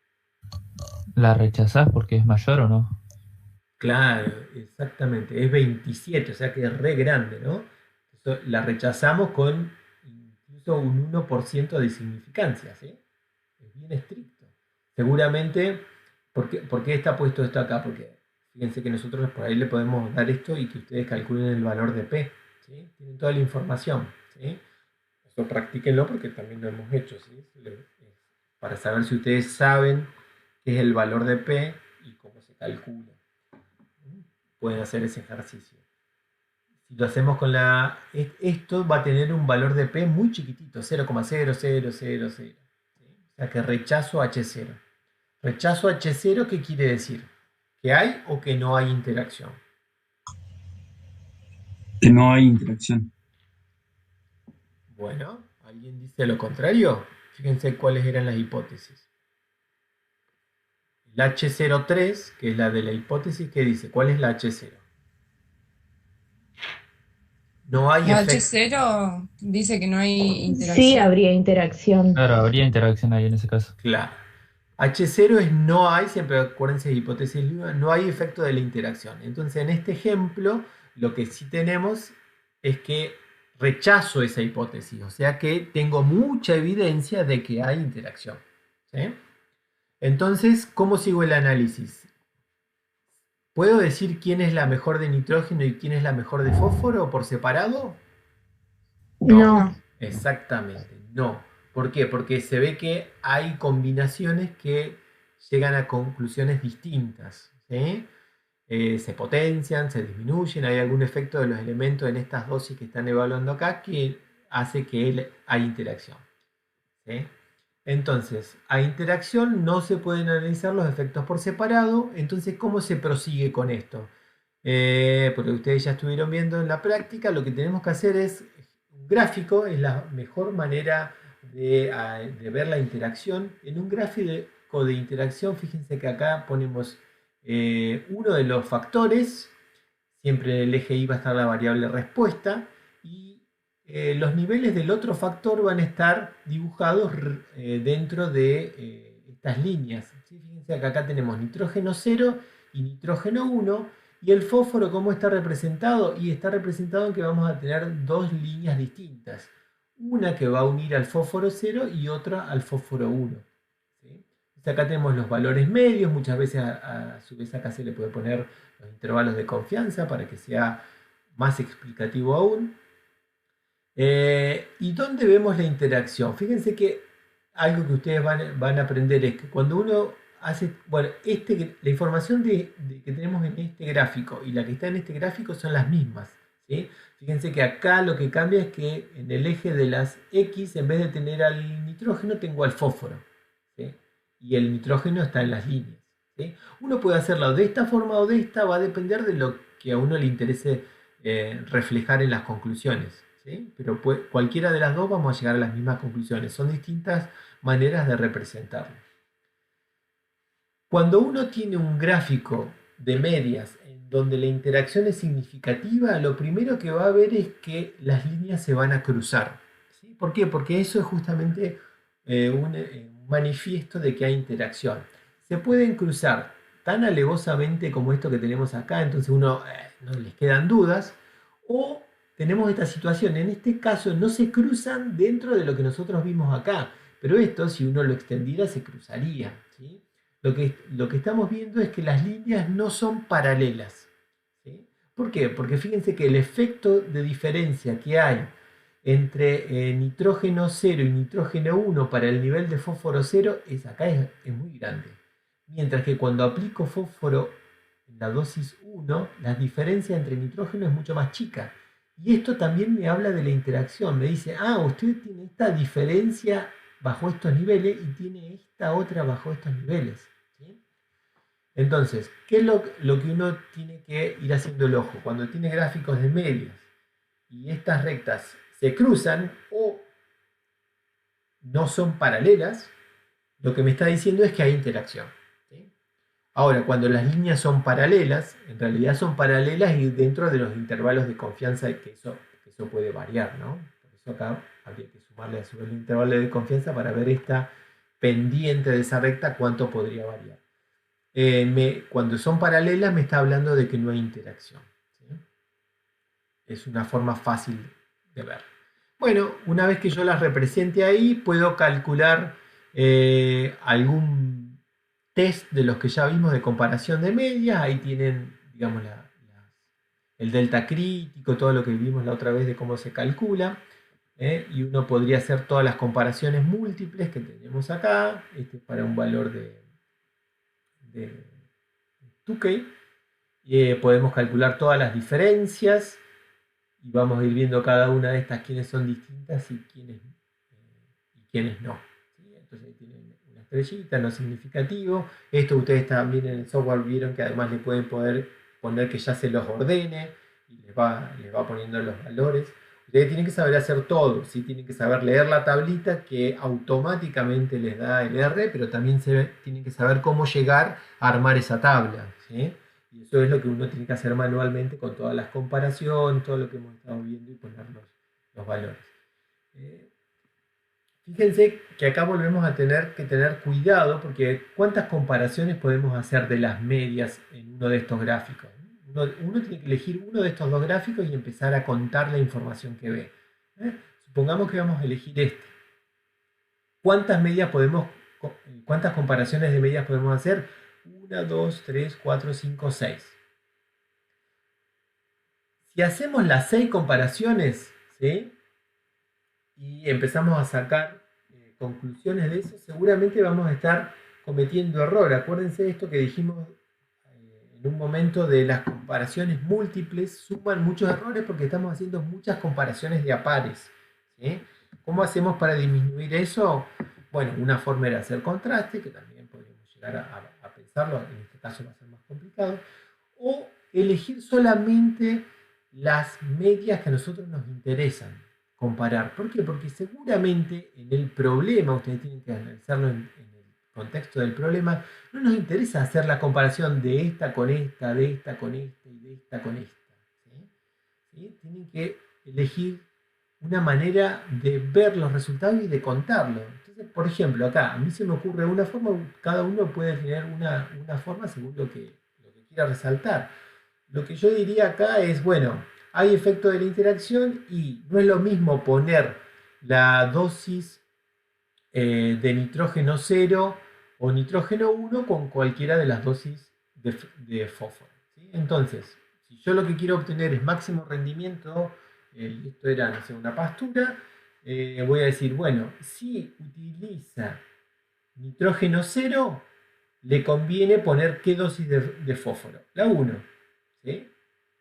¿La rechazás porque es mayor o no? Claro, exactamente. Es 27, o sea que es re grande, ¿no? La rechazamos con incluso un 1% de significancia, ¿sí? Es bien estricto. Seguramente, ¿por qué está puesto esto acá? Porque fíjense que nosotros por ahí le podemos dar esto y que ustedes calculen el valor de P, ¿sí? Tienen toda la información, ¿sí? Eso practíquenlo porque también lo hemos hecho, ¿sí? Para saber si ustedes saben qué es el valor de P y cómo se calcula. Pueden hacer ese ejercicio. Si lo hacemos con esto va a tener un valor de P muy chiquitito, 0,0000. ¿Sí? O sea que rechazo H0. Rechazo H0, ¿qué quiere decir? ¿Que hay o que no hay interacción? Que no hay interacción. Bueno, ¿alguien dice lo contrario? Fíjense cuáles eran las hipótesis. La H03, que es la de la hipótesis, ¿qué dice? ¿Cuál es la H0? No hay La efecto. H0 dice que no hay Sí, interacción. habría interacción. Claro, habría interacción ahí en ese caso. Claro. H0 es no hay, siempre acuérdense de hipótesis Lewis, no hay efecto de la interacción. Entonces, en este ejemplo, lo que sí tenemos es que rechazo esa hipótesis, o sea que tengo mucha evidencia de que hay interacción. ¿Sí? Entonces, ¿cómo sigo el análisis? ¿Puedo decir quién es la mejor de nitrógeno y quién es la mejor de fósforo por separado? No. Exactamente, no. ¿Por qué? Porque se ve que hay combinaciones que llegan a conclusiones distintas, ¿sí? Se potencian, se disminuyen, hay algún efecto de los elementos en estas dosis que están evaluando acá que hace que haya interacción, ¿sí? Entonces, a interacción no se pueden analizar los efectos por separado. Entonces, ¿cómo se prosigue con esto? Porque ustedes ya estuvieron viendo en la práctica, lo que tenemos que hacer es un gráfico, es la mejor manera de ver la interacción. En un gráfico de interacción, fíjense que acá ponemos uno de los factores, siempre en el eje Y va a estar la variable respuesta, y los niveles del otro factor van a estar dibujados dentro de estas líneas. ¿Sí? Fíjense que acá tenemos nitrógeno 0 y nitrógeno 1, y el fósforo, ¿cómo está representado? Y está representado en que vamos a tener dos líneas distintas. Una que va a unir al fósforo 0 y otra al fósforo 1. ¿Sí? Acá tenemos los valores medios, muchas veces a su vez acá se le puede poner los intervalos de confianza para que sea más explicativo aún. ¿Y dónde vemos la interacción? Fíjense que algo que ustedes van a aprender es que cuando uno hace, bueno, la información que tenemos en este gráfico y la que está en este gráfico son las mismas, ¿sí? Fíjense que acá lo que cambia es que en el eje de las X, en vez de tener al nitrógeno, tengo al fósforo, ¿sí? Y el nitrógeno está en las líneas, ¿sí? Uno puede hacerlo de esta forma o de esta, va a depender de lo que a uno le interese reflejar en las conclusiones, ¿sí? Pero cualquiera de las dos vamos a llegar a las mismas conclusiones. Son distintas maneras de representarlo. Cuando uno tiene un gráfico de medias en donde la interacción es significativa, lo primero que va a ver es que las líneas se van a cruzar, ¿sí? ¿Por qué? Porque eso es justamente un manifiesto de que hay interacción. Se pueden cruzar tan alevosamente como esto que tenemos acá, entonces uno no les quedan dudas, o tenemos esta situación, en este caso no se cruzan dentro de lo que nosotros vimos acá, pero esto si uno lo extendiera se cruzaría, ¿sí? Lo que estamos viendo es que las líneas no son paralelas, ¿sí? ¿Por qué? Porque fíjense que el efecto de diferencia que hay entre nitrógeno 0 y nitrógeno 1 para el nivel de fósforo 0 es muy grande. Mientras que cuando aplico fósforo en la dosis 1, la diferencia entre nitrógeno es mucho más chica. Y esto también me habla de la interacción. Me dice, usted tiene esta diferencia bajo estos niveles y tiene esta otra bajo estos niveles. ¿Sí? Entonces, ¿qué es lo que uno tiene que ir haciendo el ojo? Cuando tiene gráficos de medias y estas rectas se cruzan o no son paralelas, lo que me está diciendo es que hay interacción. ¿Sí? Ahora, cuando las líneas son paralelas, en realidad son paralelas y dentro de los intervalos de confianza que eso puede variar, ¿no? Por eso acá habría que sumarle a su vez el intervalo de confianza para ver esta pendiente de esa recta cuánto podría variar. Cuando son paralelas me está hablando de que no hay interacción, ¿sí? Es una forma fácil de ver. Bueno, una vez que yo las represente ahí, puedo calcular algún test de los que ya vimos de comparación de medias. Ahí tienen, digamos, el delta crítico, todo lo que vimos la otra vez de cómo se calcula. Y uno podría hacer todas las comparaciones múltiples que tenemos acá. Este es para un valor de Tukey. Podemos calcular todas las diferencias y vamos a ir viendo cada una de estas quiénes son distintas y quiénes no. ¿Sí? Entonces ahí tienen una estrellita, no significativo. Esto ustedes también en el software vieron que además le pueden poder poner que ya se los ordene y les va poniendo los valores. Ustedes tienen que saber hacer todo, ¿sí? Tienen que saber leer la tablita que automáticamente les da el R, pero también tienen que saber cómo llegar a armar esa tabla, ¿sí? Y eso es lo que uno tiene que hacer manualmente con todas las comparaciones, todo lo que hemos estado viendo y poner los valores. Fíjense que acá volvemos a tener que tener cuidado porque ¿cuántas comparaciones podemos hacer de las medias en uno de estos gráficos? Uno tiene que elegir uno de estos dos gráficos y empezar a contar la información que ve. Supongamos que vamos a elegir este. ¿Cuántas comparaciones de medias podemos hacer? 1, 2, 3, 4, 5, 6. Si hacemos las 6 comparaciones, ¿sí? Y empezamos a sacar conclusiones de eso, seguramente vamos a estar cometiendo error. Acuérdense de esto que dijimos en un momento de las comparaciones múltiples, suman muchos errores porque estamos haciendo muchas comparaciones de a pares, ¿sí? ¿Cómo hacemos para disminuir eso? Bueno, una forma era hacer contraste, que también podríamos llegar a pensarlo, en este caso va a ser más complicado, o elegir solamente las medias que a nosotros nos interesan comparar. ¿Por qué? Porque seguramente en el problema, ustedes tienen que analizarlo en el contexto del problema, no nos interesa hacer la comparación de esta con esta, de esta con esta y de esta con esta. ¿Sí? Tienen que elegir una manera de ver los resultados y de contarlos. Entonces, por ejemplo, acá a mí se me ocurre una forma, cada uno puede tener una forma según lo que quiera resaltar. Lo que yo diría acá es, bueno, hay efecto de la interacción y no es lo mismo poner la dosis de nitrógeno 0 o nitrógeno 1 con cualquiera de las dosis de fósforo, ¿sí? Entonces, si yo lo que quiero obtener es máximo rendimiento, y esto era, no sé, una pastura, voy a decir, bueno, si utiliza nitrógeno 0, le conviene poner qué dosis de fósforo, la 1, ¿sí?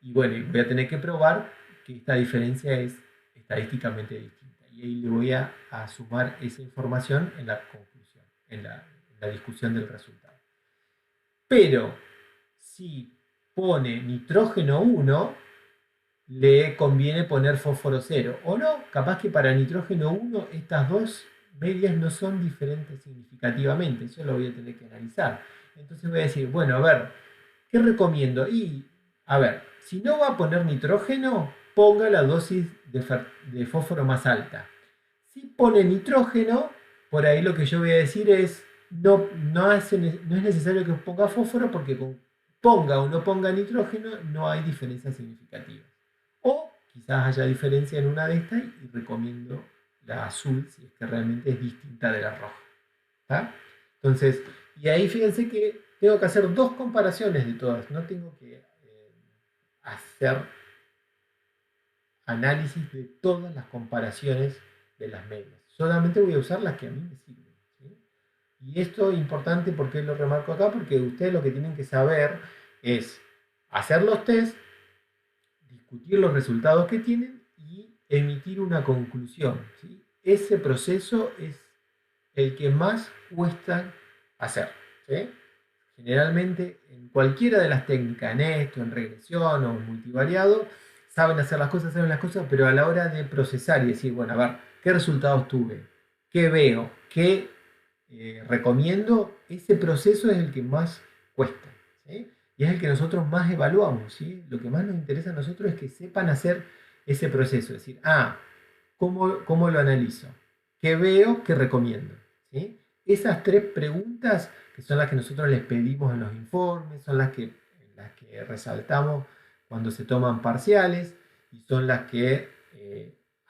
Y bueno, voy a tener que probar que esta diferencia es estadísticamente distinta. Y ahí le voy a sumar esa información en la conclusión, en la discusión del resultado. Pero si pone nitrógeno 1, le conviene poner fósforo 0. O no, capaz que para nitrógeno 1 estas dos medias no son diferentes significativamente. Eso lo voy a tener que analizar. Entonces voy a decir, bueno, a ver, ¿qué recomiendo? Y, a ver, si no va a poner nitrógeno, ponga la dosis de fósforo más alta. Si pone nitrógeno, por ahí lo que yo voy a decir es, no es necesario que ponga fósforo porque ponga o no ponga nitrógeno no hay diferencias significativas. O quizás haya diferencia en una de estas y recomiendo la azul si es que realmente es distinta de la roja. ¿Tá? Entonces, y ahí fíjense que tengo que hacer dos comparaciones de todas, no tengo que hacer análisis de todas las comparaciones de las medias. Solamente voy a usar las que a mí me sirven, ¿sí? Y esto es importante porque lo remarco acá, porque ustedes lo que tienen que saber es hacer los test, discutir los resultados que tienen y emitir una conclusión, ¿sí? Ese proceso es el que más cuesta hacer, ¿sí? Generalmente en cualquiera de las técnicas, en esto, en regresión o en multivariado, saben hacer las cosas, pero a la hora de procesar y decir, bueno, a ver, ¿qué resultados tuve? ¿Qué veo? ¿Qué recomiendo? Ese proceso es el que más cuesta, ¿sí? Y es el que nosotros más evaluamos, ¿sí? Lo que más nos interesa a nosotros es que sepan hacer ese proceso, es decir, ¿cómo lo analizo? ¿Qué veo? ¿Qué recomiendo? ¿Sí? Esas tres preguntas, que son las que nosotros les pedimos en los informes, son las que resaltamos cuando se toman parciales y son las que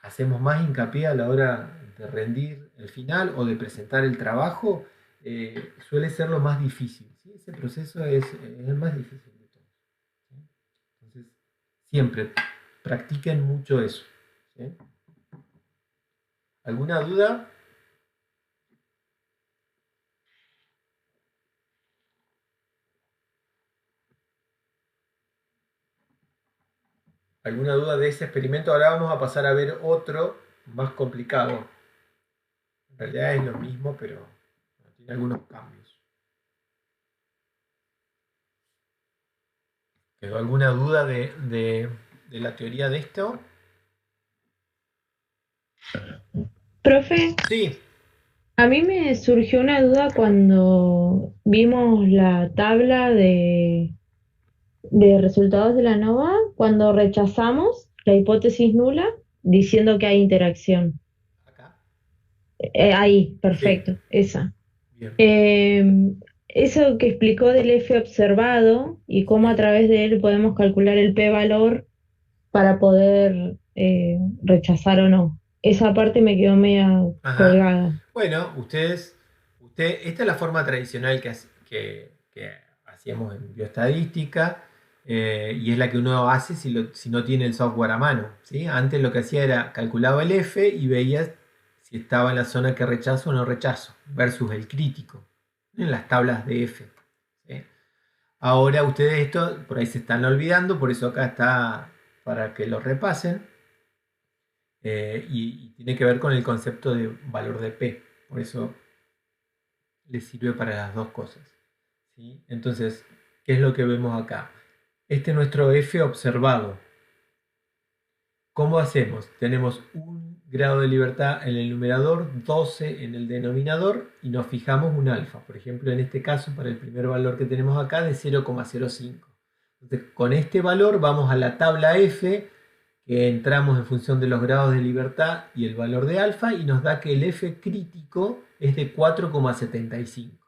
hacemos más hincapié a la hora de rendir el final o de presentar el trabajo, suele ser lo más difícil, ¿sí? Ese proceso es el más difícil de todos, ¿sí? Entonces, siempre practiquen mucho eso, ¿sí? ¿Alguna duda? ¿Alguna duda de ese experimento? Ahora vamos a pasar a ver otro más complicado. En realidad es lo mismo, pero tiene algunos cambios. ¿Quedó alguna duda de la teoría de esto? Profe, Sí. a mí me surgió una duda cuando vimos la tabla de resultados de la NOVA, cuando rechazamos la hipótesis nula diciendo que hay interacción. Acá. Ahí, Sí. perfecto, esa. Bien. Eso que explicó del F observado y cómo a través de él podemos calcular el p-valor para poder rechazar o no. Esa parte me quedó media Ajá. colgada. Bueno, esta es la forma tradicional que hacíamos en bioestadística, y es la que uno hace si no tiene el software a mano, ¿sí? Antes lo que hacía era calculaba el F y veía si estaba en la zona que rechazo o no rechazo, versus el crítico, en las tablas de F, ¿sí? Ahora ustedes esto por ahí se están olvidando, por eso acá está para que lo repasen. Y tiene que ver con el concepto de valor de P. Por eso les sirve para las dos cosas, ¿sí? Entonces, ¿qué es lo que vemos acá? Este es nuestro F observado. ¿Cómo hacemos? Tenemos un grado de libertad en el numerador, 12 en el denominador y nos fijamos un alfa. Por ejemplo, en este caso, para el primer valor que tenemos acá, de 0,05. Entonces, con este valor vamos a la tabla F, que entramos en función de los grados de libertad y el valor de alfa, y nos da que el F crítico es de 4,75.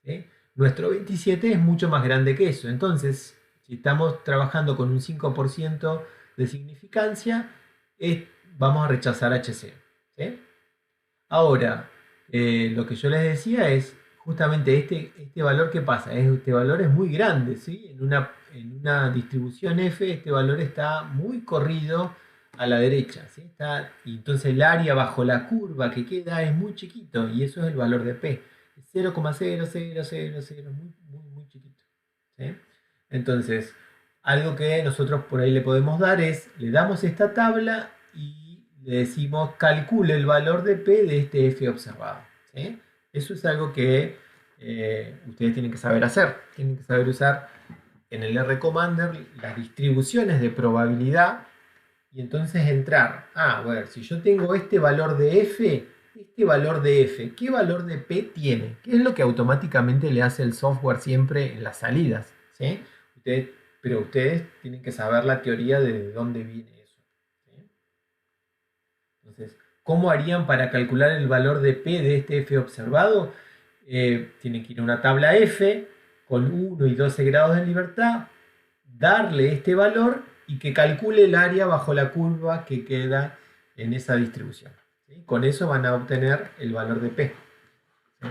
¿Sí? Nuestro 27 es mucho más grande que eso. Entonces, si estamos trabajando con un 5% de significancia, vamos a rechazar HC. ¿Sí? Ahora, lo que yo les decía es justamente este valor. ¿Qué pasa? Este valor es muy grande, ¿sí? En una distribución F, este valor está muy corrido a la derecha, ¿sí? Y entonces el área bajo la curva que queda es muy chiquito, y eso es el valor de P. 0,0000, muy chiquito, ¿sí? Entonces, algo que nosotros por ahí le podemos dar es, le damos esta tabla y le decimos calcule el valor de P de este F observado, ¿sí? Eso es algo que ustedes tienen que saber hacer. Tienen que saber usar en el R-Commander las distribuciones de probabilidad y entonces entrar. A ver, si yo tengo este valor de F, ¿qué valor de P tiene? ¿Qué es lo que automáticamente le hace el software siempre en las salidas? ¿Sí? Pero ustedes tienen que saber la teoría de dónde viene eso, ¿sí? Entonces, ¿cómo harían para calcular el valor de P de este F observado? Tienen que ir a una tabla F con 1 y 12 grados de libertad, darle este valor y que calcule el área bajo la curva que queda en esa distribución, ¿sí? Con eso van a obtener el valor de P, ¿sí?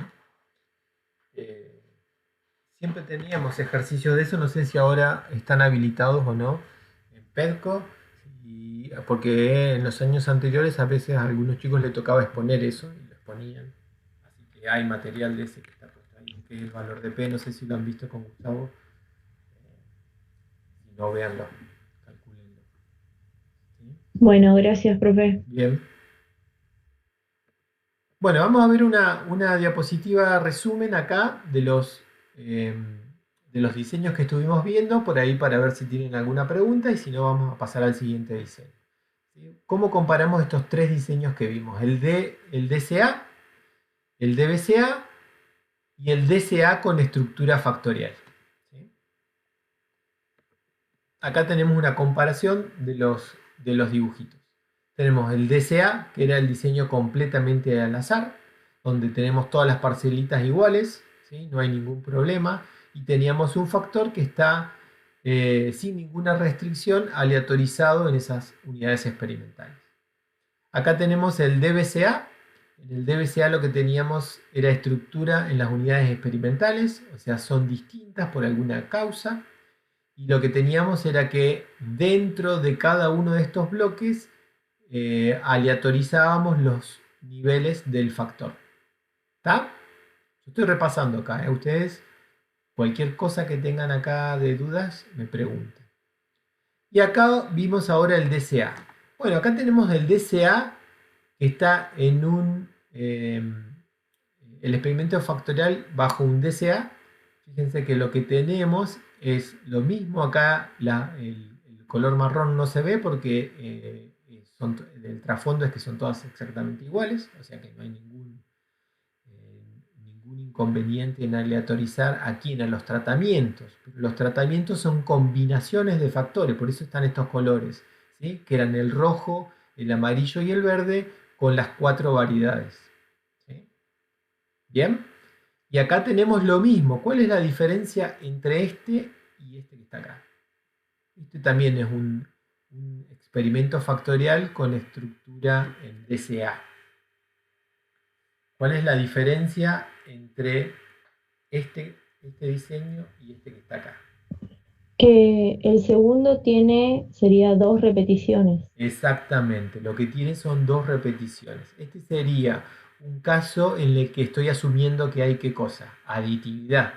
Siempre teníamos ejercicios de eso, no sé si ahora están habilitados o no en PEDCO, porque en los años anteriores a veces a algunos chicos les tocaba exponer eso y lo exponían. Así que hay material de ese que está puesto ahí, que es el valor de P, no sé si lo han visto con Gustavo. Si no, véanlo, calculenlo, ¿sí? Bueno, gracias, profe. Bien. Bueno, vamos a ver una diapositiva resumen acá de los diseños que estuvimos viendo, por ahí para ver si tienen alguna pregunta, y si no vamos a pasar al siguiente diseño, ¿sí? ¿Cómo comparamos estos tres diseños que vimos? El DCA, el DBCA y el DCA con estructura factorial, acá tenemos una comparación de los dibujitos. Tenemos el DCA, que era el diseño completamente al azar, donde tenemos todas las parcelitas iguales, ¿sí? No hay ningún problema. Y teníamos un factor que está sin ninguna restricción aleatorizado en esas unidades experimentales. Acá tenemos el DBCA. En el DBCA lo que teníamos era estructura en las unidades experimentales, o sea, son distintas por alguna causa. Y lo que teníamos era que dentro de cada uno de estos bloques aleatorizábamos los niveles del factor. ¿Está? Yo estoy repasando acá. Ustedes, cualquier cosa que tengan acá de dudas, me preguntan. Y acá vimos ahora el DCA. Bueno, acá tenemos el DCA que está en el experimento factorial bajo un DCA. Fíjense que lo que tenemos es lo mismo. Acá el color marrón no se ve porque el trasfondo es que son todas exactamente iguales, o sea que no hay ningún inconveniente en aleatorizar aquí en los tratamientos. Los tratamientos son combinaciones de factores, por eso están estos colores, ¿sí? Que eran el rojo, el amarillo y el verde con las 4 variedades. ¿Sí? ¿Bien? Y acá tenemos lo mismo. ¿Cuál es la diferencia entre este y este que está acá? Este también es un experimento factorial con estructura en DCA. ¿Cuál es la diferencia entre este diseño y este que está acá? Que el segundo sería 2 repeticiones. Exactamente, lo que tiene son 2 repeticiones. Este sería un caso en el que estoy asumiendo que hay ¿qué cosa? Aditividad.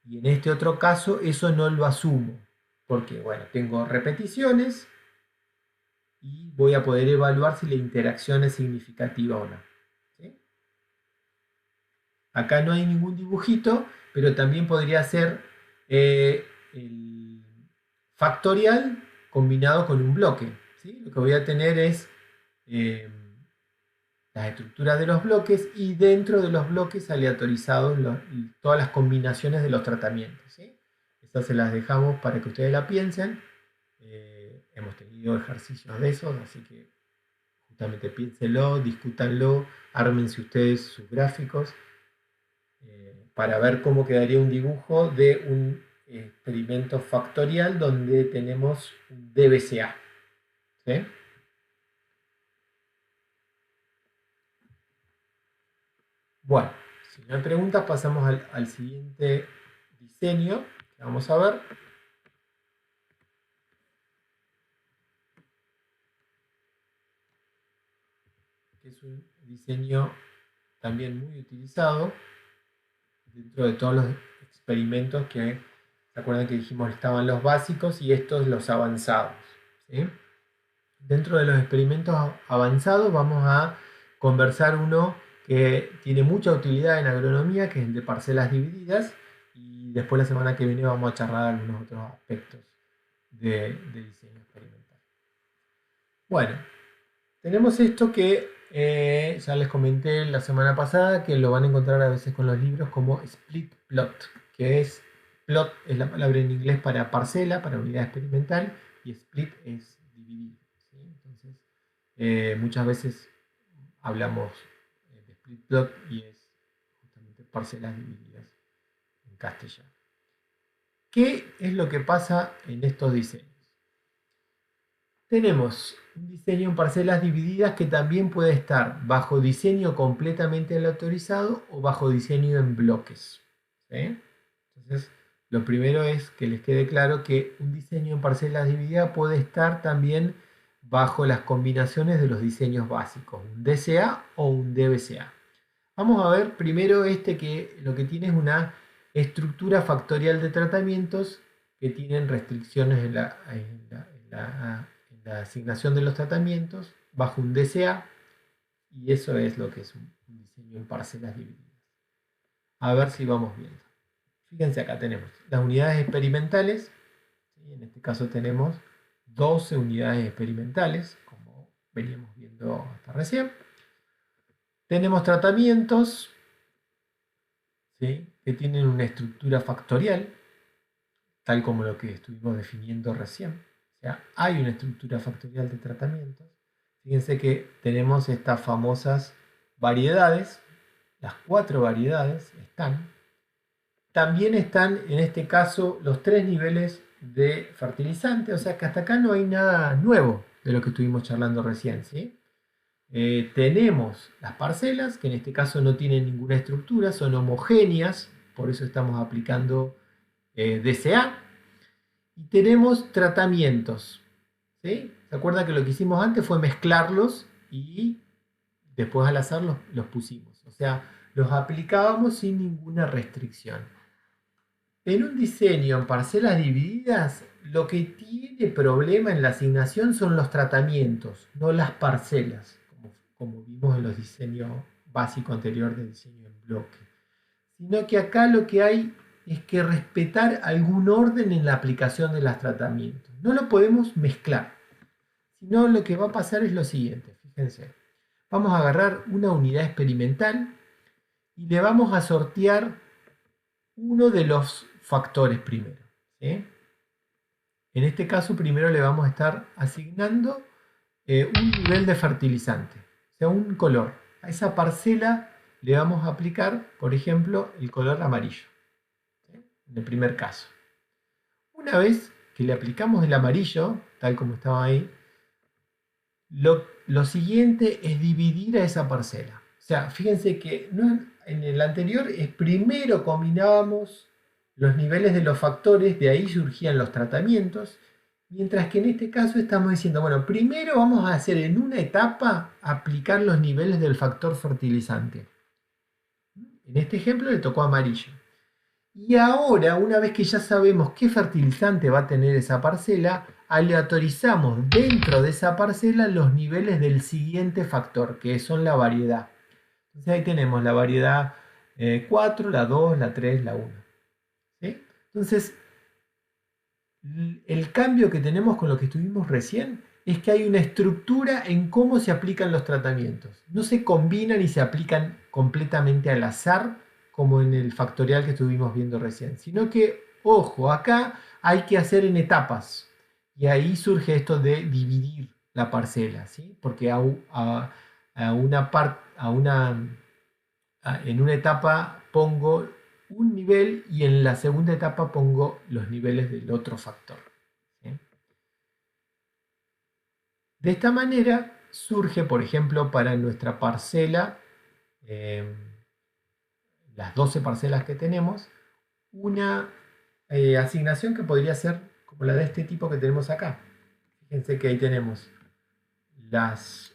Y en este otro caso eso no lo asumo, porque bueno, tengo repeticiones y voy a poder evaluar si la interacción es significativa o no. ¿Sí? Acá no hay ningún dibujito, pero también podría ser el factorial combinado con un bloque. ¿Sí? Lo que voy a tener es las estructuras de los bloques y dentro de los bloques aleatorizados todas las combinaciones de los tratamientos. ¿Sí? Estas se las dejamos para que ustedes la piensen. Hemos tenido ejercicios de esos, así que justamente piénsenlo, discútanlo, ármense ustedes sus gráficos para ver cómo quedaría un dibujo de un experimento factorial donde tenemos un DBCA. ¿Sí? Bueno, si no hay preguntas, pasamos al siguiente diseño que vamos a ver. Que es un diseño también muy utilizado dentro de todos los experimentos que, ¿se acuerdan que dijimos estaban los básicos y estos los avanzados? ¿Sí? Dentro de los experimentos avanzados vamos a conversar uno que tiene mucha utilidad en agronomía, que es el de parcelas divididas, y después la semana que viene vamos a charlar algunos otros aspectos de diseño experimental. Bueno, tenemos esto que ya les comenté la semana pasada, que lo van a encontrar a veces con los libros como split plot, que es plot es la palabra en inglés para parcela, para unidad experimental, y split es dividir. ¿Sí? Entonces, muchas veces hablamos de split plot y es justamente parcelas divididas en castellano. ¿Qué es lo que pasa en estos diseños? Tenemos un diseño en parcelas divididas que también puede estar bajo diseño completamente aleatorizado o bajo diseño en bloques. ¿Sí? Entonces, lo primero es que les quede claro que un diseño en parcelas divididas puede estar también bajo las combinaciones de los diseños básicos, un DCA o un DBCA. Vamos a ver primero que lo que tiene es una estructura factorial de tratamientos que tienen restricciones en la asignación de los tratamientos bajo un DCA, y eso es lo que es un diseño en parcelas divididas. A ver si vamos viendo. Fíjense, acá tenemos las unidades experimentales. ¿Sí? En este caso tenemos 12 unidades experimentales, como veníamos viendo hasta recién. Tenemos tratamientos, ¿sí? Que tienen una estructura factorial. tal como lo que estuvimos definiendo recién. O sea, hay una estructura factorial de tratamientos. Fíjense que tenemos estas famosas variedades, las 4 variedades están. También están, en este caso, los 3 niveles de fertilizante, o sea que hasta acá no hay nada nuevo de lo que estuvimos charlando recién, ¿sí? Tenemos las parcelas, que en este caso no tienen ninguna estructura, son homogéneas, por eso estamos aplicando DCA. Y tenemos tratamientos, ¿sí? ¿Se acuerdan que lo que hicimos antes fue mezclarlos y después al azar los pusimos? O sea, los aplicábamos sin ninguna restricción. En un diseño en parcelas divididas, lo que tiene problema en la asignación son los tratamientos, no las parcelas, como vimos en los diseños básicos anteriores de diseño en bloque. Sino que acá lo que hay es que respetar algún orden en la aplicación de los tratamientos. No lo podemos mezclar, sino lo que va a pasar es lo siguiente, fíjense. Vamos a agarrar una unidad experimental y le vamos a sortear uno de los factores primero, ¿sí? En este caso primero le vamos a estar asignando un nivel de fertilizante, o sea, un color. A esa parcela le vamos a aplicar, por ejemplo, el color amarillo, ¿sí? En el primer caso. Una vez que le aplicamos el amarillo, tal como estaba ahí, lo siguiente es dividir a esa parcela. O sea, fíjense que en el anterior primero combinábamos los niveles de los factores, de ahí surgían los tratamientos, mientras que en este caso estamos diciendo, bueno, primero vamos a hacer en una etapa aplicar los niveles del factor fertilizante. En este ejemplo le tocó amarillo. Y ahora, una vez que ya sabemos qué fertilizante va a tener esa parcela, aleatorizamos dentro de esa parcela los niveles del siguiente factor, que son la variedad. Entonces ahí tenemos la variedad 4, la 2, la 3, la 1. ¿Sí? Entonces, el cambio que tenemos con lo que estuvimos recién es que hay una estructura en cómo se aplican los tratamientos. No se combinan y se aplican completamente al azar, como en el factorial que estuvimos viendo recién, sino que, ojo, acá hay que hacer en etapas. Y ahí surge esto de dividir la parcela, ¿sí? Porque en una etapa pongo un nivel y en la segunda etapa pongo los niveles del otro factor, ¿sí? De esta manera surge, por ejemplo, para nuestra parcela, las 12 parcelas que tenemos, una asignación que podría ser como la de este tipo que tenemos acá. Fíjense que ahí tenemos las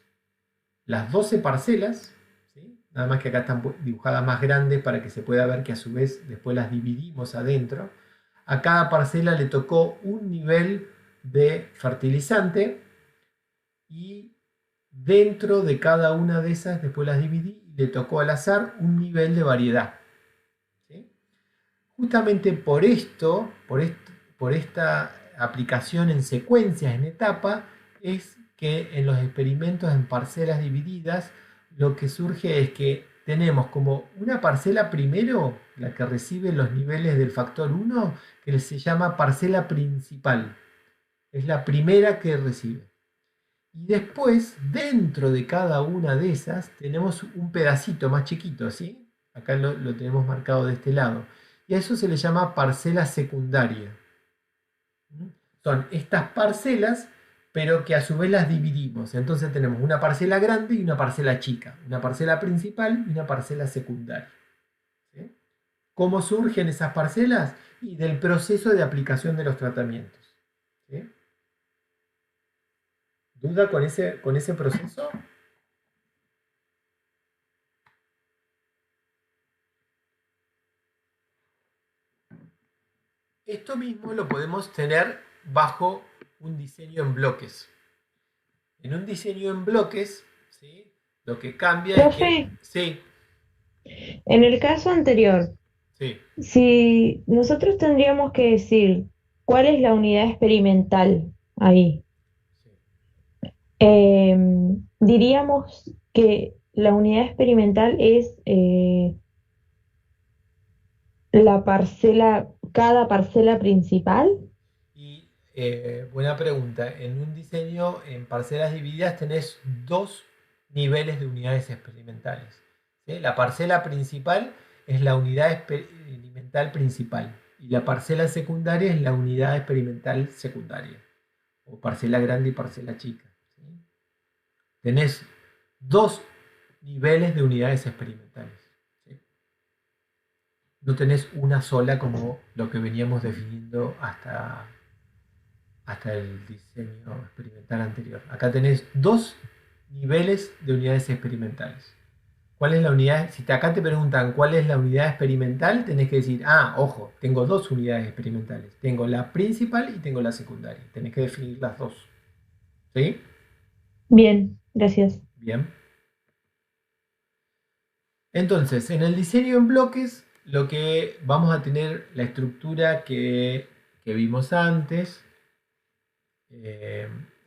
12 parcelas, ¿sí? Nada más que acá están dibujadas más grandes para que se pueda ver que a su vez después las dividimos adentro. A cada parcela le tocó un nivel de fertilizante y dentro de cada una de esas después las dividí y le tocó al azar un nivel de variedad, ¿sí? Justamente por esta aplicación en secuencias, en etapa, es que en los experimentos en parcelas divididas lo que surge es que tenemos como una parcela primero, la que recibe los niveles del factor 1, que se llama parcela principal. Es la primera que recibe. Y después, dentro de cada una de esas, tenemos un pedacito más chiquito, ¿sí? Acá lo tenemos marcado de este lado. Y a eso se le llama parcela secundaria. Son estas parcelas, pero que a su vez las dividimos. Entonces tenemos una parcela grande y una parcela chica, una parcela principal y una parcela secundaria, ¿sí? ¿Cómo surgen esas parcelas? Y del proceso de aplicación de los tratamientos, ¿sí? ¿Duda con ese proceso? Esto mismo lo podemos tener bajo un diseño en bloques. En un diseño en bloques, ¿sí? Lo que cambia es que... Sí, En el caso anterior, sí. si nosotros tendríamos que decir cuál es la unidad experimental ahí, diríamos que la unidad experimental es la parcela cada parcela principal. Y buena pregunta. En un diseño en parcelas divididas tenés dos niveles de unidades experimentales. ¿Sí? La parcela principal es la unidad experimental principal y la parcela secundaria es la unidad experimental secundaria, o parcela grande y parcela chica. ¿Sí? Tenés dos niveles de unidades experimentales. ¿Sí? No tenés una sola como lo que veníamos definiendo hasta el diseño experimental anterior. Acá tenés dos niveles de unidades experimentales. ¿Cuál es la unidad? Si acá te preguntan cuál es la unidad experimental, tenés que decir, ojo, tengo dos unidades experimentales. Tengo la principal y tengo la secundaria. Tenés que definir las dos. ¿Sí? Bien, gracias. Bien. Entonces, en el diseño en bloques, lo que vamos a tener la estructura que vimos antes.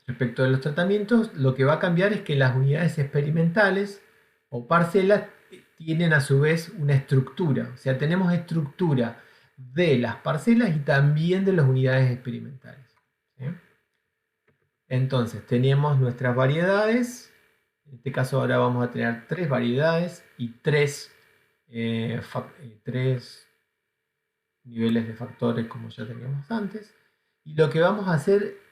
Respecto a los tratamientos, lo que va a cambiar es que las unidades experimentales o parcelas tienen a su vez una estructura. O sea, tenemos estructura de las parcelas y también de las unidades experimentales. ¿Sí? Entonces, tenemos nuestras variedades. En este caso ahora vamos a tener tres variedades y tres niveles de factores como ya teníamos antes. Y lo que vamos a hacer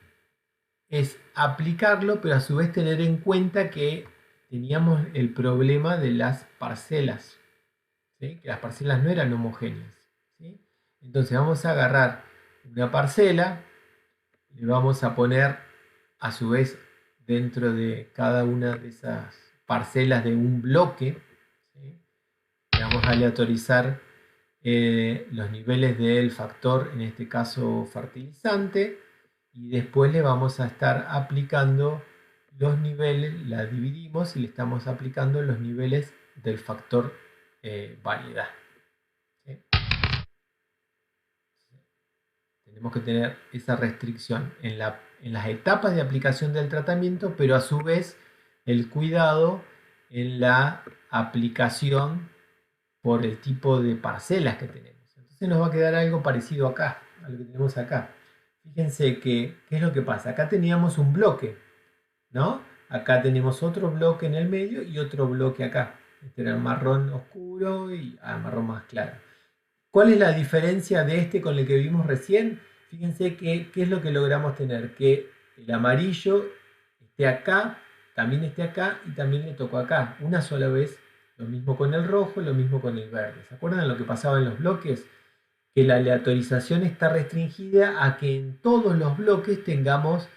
es aplicarlo, pero a su vez tener en cuenta que teníamos el problema de las parcelas, ¿sí? Que las parcelas no eran homogéneas, ¿sí? Entonces vamos a agarrar una parcela, le vamos a poner a su vez dentro de cada una de esas parcelas de un bloque, ¿sí? Le vamos a aleatorizar los niveles del factor, en este caso fertilizante, y después le vamos a estar aplicando los niveles, la dividimos y le estamos aplicando los niveles del factor variedad. ¿Sí? Tenemos que tener esa restricción en las etapas de aplicación del tratamiento, pero a su vez el cuidado en la aplicación por el tipo de parcelas que tenemos. Entonces nos va a quedar algo parecido acá, a lo que tenemos acá. Fíjense que, ¿qué es lo que pasa? Acá teníamos un bloque, ¿no? Acá tenemos otro bloque en el medio y otro bloque acá. Este era el marrón oscuro y marrón más claro. ¿Cuál es la diferencia de este con el que vimos recién? Fíjense que, ¿qué es lo que logramos tener? Que el amarillo esté acá, también esté acá y también le tocó acá. Una sola vez, lo mismo con el rojo, lo mismo con el verde. ¿Se acuerdan de lo que pasaba en los bloques? Que la aleatorización está restringida a que en todos los bloques tengamos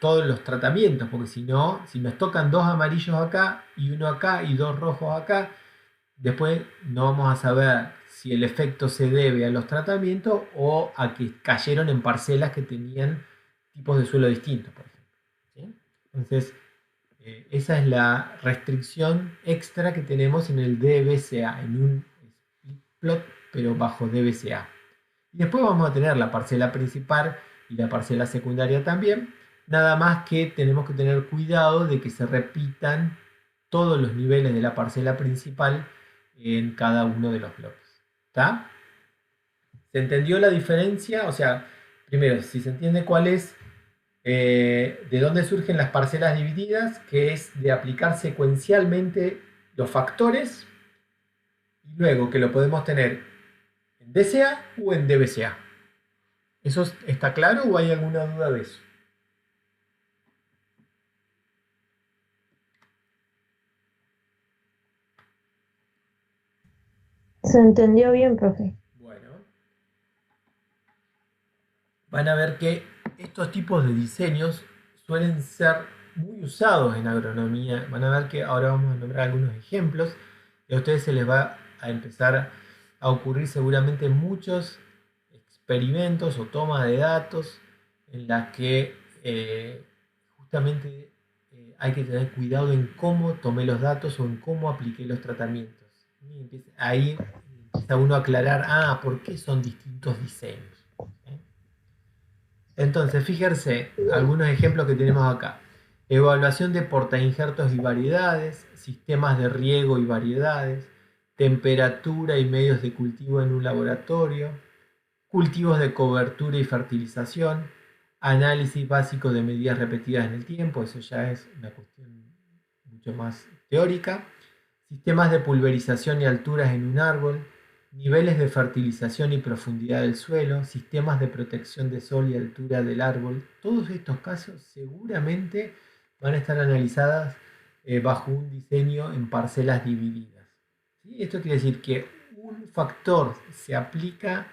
todos los tratamientos, porque si no, si nos tocan dos amarillos acá y uno acá y dos rojos acá, después no vamos a saber si el efecto se debe a los tratamientos o a que cayeron en parcelas que tenían tipos de suelo distintos, por ejemplo. ¿Sí? Entonces, esa es la restricción extra que tenemos en el DBCA, en un split plot, pero bajo DBCA. Y después vamos a tener la parcela principal y la parcela secundaria también. Nada más que tenemos que tener cuidado de que se repitan todos los niveles de la parcela principal en cada uno de los bloques. ¿Está? ¿Se entendió la diferencia? O sea, primero, si se entiende cuál es, de dónde surgen las parcelas divididas, que es de aplicar secuencialmente los factores, y luego que lo podemos tener en DCA o en DBCA. ¿Eso está claro o hay alguna duda de eso? Se entendió bien, profe. Bueno, van a ver que estos tipos de diseños suelen ser muy usados en agronomía. Van a ver que ahora vamos a nombrar algunos ejemplos y a ustedes se les va a empezar a ocurrir seguramente muchos experimentos o toma de datos en las que justamente hay que tener cuidado en cómo tomé los datos o en cómo apliqué los tratamientos. Ahí empieza uno a aclarar, ¿por qué son distintos diseños? ¿Sí? Entonces, fíjense algunos ejemplos que tenemos acá. Evaluación de portainjertos y variedades, sistemas de riego y variedades, temperatura y medios de cultivo en un laboratorio, cultivos de cobertura y fertilización, análisis básico de medidas repetidas en el tiempo, eso ya es una cuestión mucho más teórica, sistemas de pulverización y alturas en un árbol, niveles de fertilización y profundidad del suelo, sistemas de protección de sol y altura del árbol. Todos estos casos seguramente van a estar analizadas bajo un diseño en parcelas divididas. ¿Sí? Esto quiere decir que un factor se aplica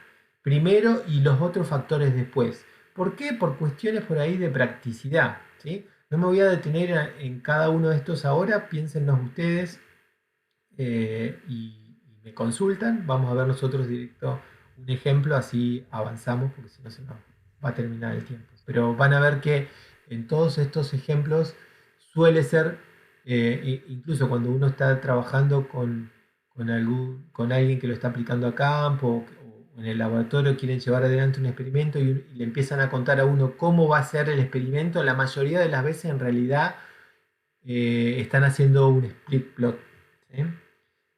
primero y los otros factores después. ¿Por qué? Por cuestiones por ahí de practicidad. ¿Sí? No me voy a detener en cada uno de estos ahora, piénsenos ustedes y me consultan. Vamos a ver nosotros directo un ejemplo, así avanzamos, porque si no se nos va a terminar el tiempo. Pero van a ver que en todos estos ejemplos suele ser, incluso cuando uno está trabajando con alguien que lo está aplicando a campo o en el laboratorio quieren llevar adelante un experimento y le empiezan a contar a uno cómo va a ser el experimento, la mayoría de las veces en realidad están haciendo un split plot, ¿sí?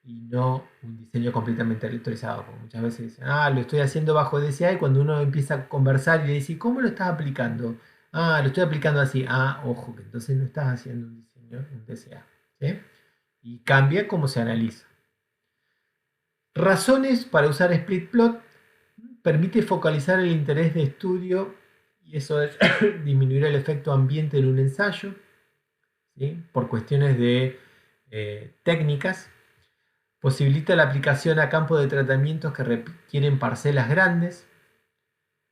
Y no un diseño completamente aleatorizado, porque muchas veces dicen, lo estoy haciendo bajo DCA, y cuando uno empieza a conversar y le dice, ¿cómo lo estás aplicando? Lo estoy aplicando así. Ojo, que entonces no estás haciendo un diseño en DCA, ¿sí? Y cambia cómo se analiza. Razones para usar split plot: permite focalizar el interés de estudio, y eso es disminuir el efecto ambiente en un ensayo, ¿sí? Por cuestiones de técnicas. Posibilita la aplicación a campos de tratamientos que requieren parcelas grandes.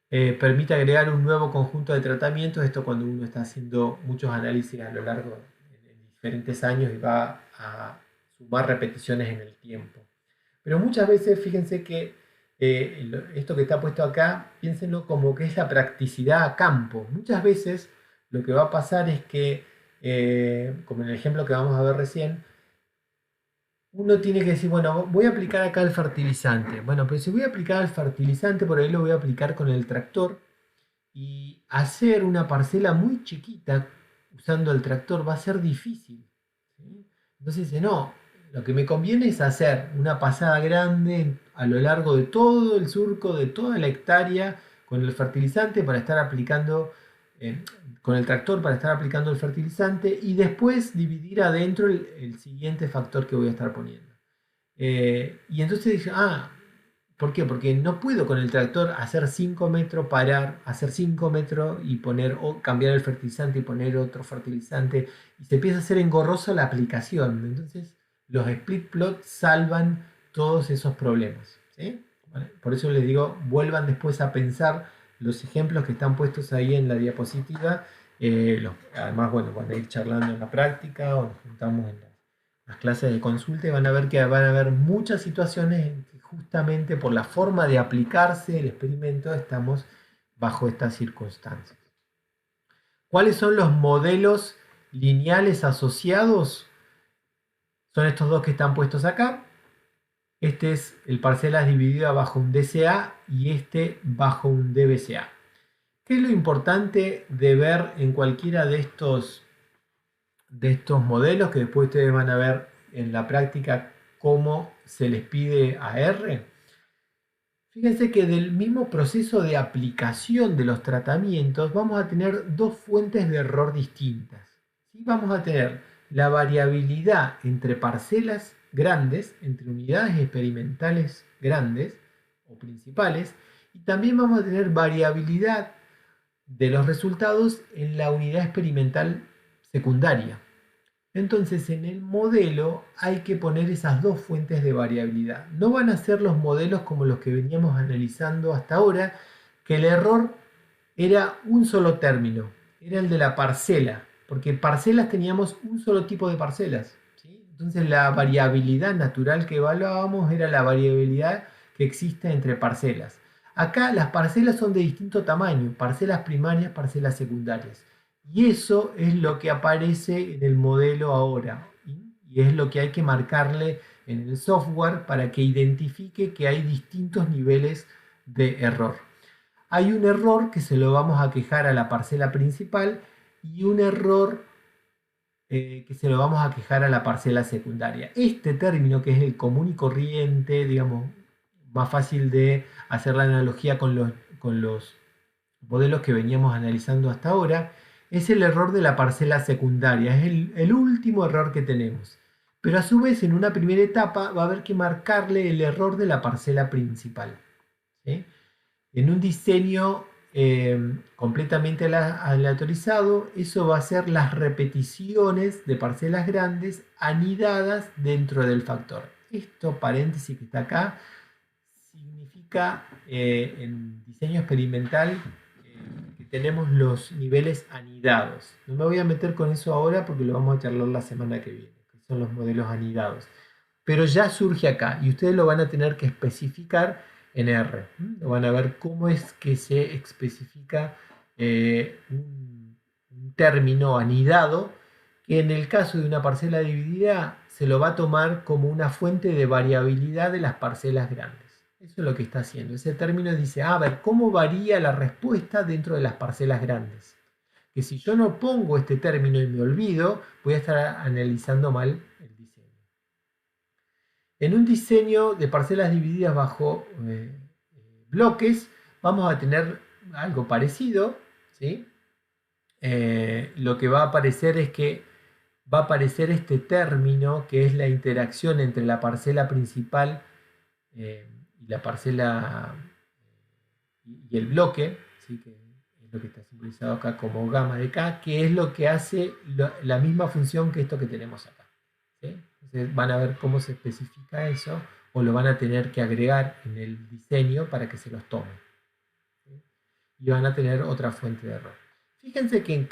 Permite agregar un nuevo conjunto de tratamientos. Esto cuando uno está haciendo muchos análisis a lo largo de diferentes años y va a sumar repeticiones en el tiempo. Pero muchas veces, fíjense que esto que está puesto acá, piénsenlo como que es la practicidad a campo. Muchas veces lo que va a pasar es que, como en el ejemplo que vamos a ver recién, uno tiene que decir, bueno, voy a aplicar acá el fertilizante. Bueno, pero si voy a aplicar el fertilizante, por ahí lo voy a aplicar con el tractor, y hacer una parcela muy chiquita usando el tractor va a ser difícil, ¿sí? Entonces dice, no, lo que me conviene es hacer una pasada grande a lo largo de todo el surco, de toda la hectárea, con el fertilizante para estar aplicando, con el tractor para estar aplicando el fertilizante, y después dividir adentro el siguiente factor que voy a estar poniendo. Y entonces dije, ¿por qué? Porque no puedo con el tractor hacer 5 metros, parar, hacer 5 metros y poner, o cambiar el fertilizante y poner otro fertilizante, y se empieza a hacer engorrosa la aplicación. Entonces los split plots salvan todos esos problemas, ¿sí? Bueno, por eso les digo, vuelvan después a pensar los ejemplos que están puestos ahí en la diapositiva. Además, bueno, van a ir charlando en la práctica o nos juntamos en las clases de consulta, y van a ver que van a haber muchas situaciones en que justamente por la forma de aplicarse el experimento estamos bajo estas circunstancias. ¿Cuáles son los modelos lineales asociados? Son estos dos que están puestos acá. Este es el parcelas dividida bajo un DCA y este bajo un DBCA. ¿Qué es lo importante de ver en cualquiera de estos modelos, que después ustedes van a ver en la práctica cómo se les pide a R? Fíjense que del mismo proceso de aplicación de los tratamientos vamos a tener dos fuentes de error distintas, ¿sí? Vamos a tener la variabilidad entre parcelas grandes, entre unidades experimentales grandes o principales, y también vamos a tener variabilidad de los resultados en la unidad experimental secundaria. Entonces en el modelo hay que poner esas dos fuentes de variabilidad. No van a ser los modelos como los que veníamos analizando hasta ahora, que el error era un solo término, era el de la parcela, porque parcelas teníamos un solo tipo de parcelas, ¿sí? Entonces la variabilidad natural que evaluábamos era la variabilidad que existe entre parcelas. Acá las parcelas son de distinto tamaño, parcelas primarias, parcelas secundarias. Y eso es lo que aparece en el modelo ahora, y es lo que hay que marcarle en el software para que identifique que hay distintos niveles de error. Hay un error que se lo vamos a quejar a la parcela principal y un error que se lo vamos a quejar a la parcela secundaria. Este término, que es el común y corriente, digamos, más fácil de hacer la analogía con los modelos que veníamos analizando hasta ahora, es el error de la parcela secundaria, es el último error que tenemos. Pero a su vez, en una primera etapa va a haber que marcarle el error de la parcela principal. ¿Sí? En un diseño completamente aleatorizado, eso va a ser las repeticiones de parcelas grandes anidadas dentro del factor. Esto, paréntesis que está acá, significa en diseño experimental que tenemos los niveles anidados. No me voy a meter con eso ahora porque lo vamos a charlar la semana que viene, que son los modelos anidados. Pero ya surge acá y ustedes lo van a tener que especificar en R. Lo van a ver cómo es que se especifica un término anidado que en el caso de una parcela dividida se lo va a tomar como una fuente de variabilidad de las parcelas grandes. Eso es lo que está haciendo. Ese término dice, a ver, ¿cómo varía la respuesta dentro de las parcelas grandes? Que si yo no pongo este término y me olvido, voy a estar analizando mal el diseño. En un diseño de parcelas divididas bajo bloques, vamos a tener algo parecido, ¿sí? Lo que va a aparecer es que va a aparecer este término que es la interacción entre la parcela principal y la parcela y el bloque, ¿sí? Que es lo que está simbolizado acá como gamma de K, que es lo que hace la misma función que esto que tenemos acá. ¿Sí? Entonces van a ver cómo se especifica eso o lo van a tener que agregar en el diseño para que se los tome. ¿Sí? Y van a tener otra fuente de error. Fíjense que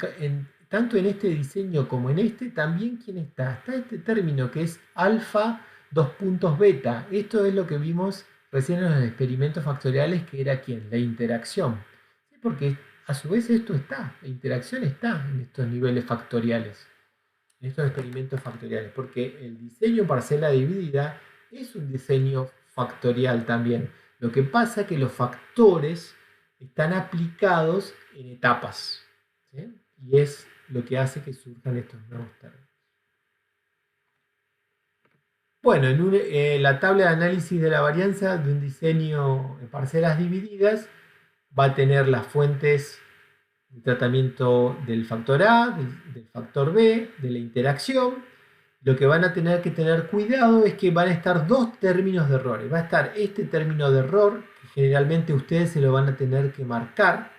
tanto en este diseño como en este, también ¿quién está? Está este término que es alfa 2 puntos beta. Esto es lo que vimos recién en los experimentos factoriales, que era ¿quién? La interacción. ¿Sí? Porque a su vez esto está, la interacción está en estos niveles factoriales, en estos experimentos factoriales, porque el diseño parcela dividida es un diseño factorial también. Lo que pasa es que los factores están aplicados en etapas, ¿sí? Y es lo que hace que surjan estos nuevos términos. Bueno, en la tabla de análisis de la varianza de un diseño de parcelas divididas va a tener las fuentes de tratamiento del factor A, del factor B, de la interacción. Lo que van a tener que tener cuidado es que van a estar dos términos de errores. Va a estar este término de error, que generalmente ustedes se lo van a tener que marcar,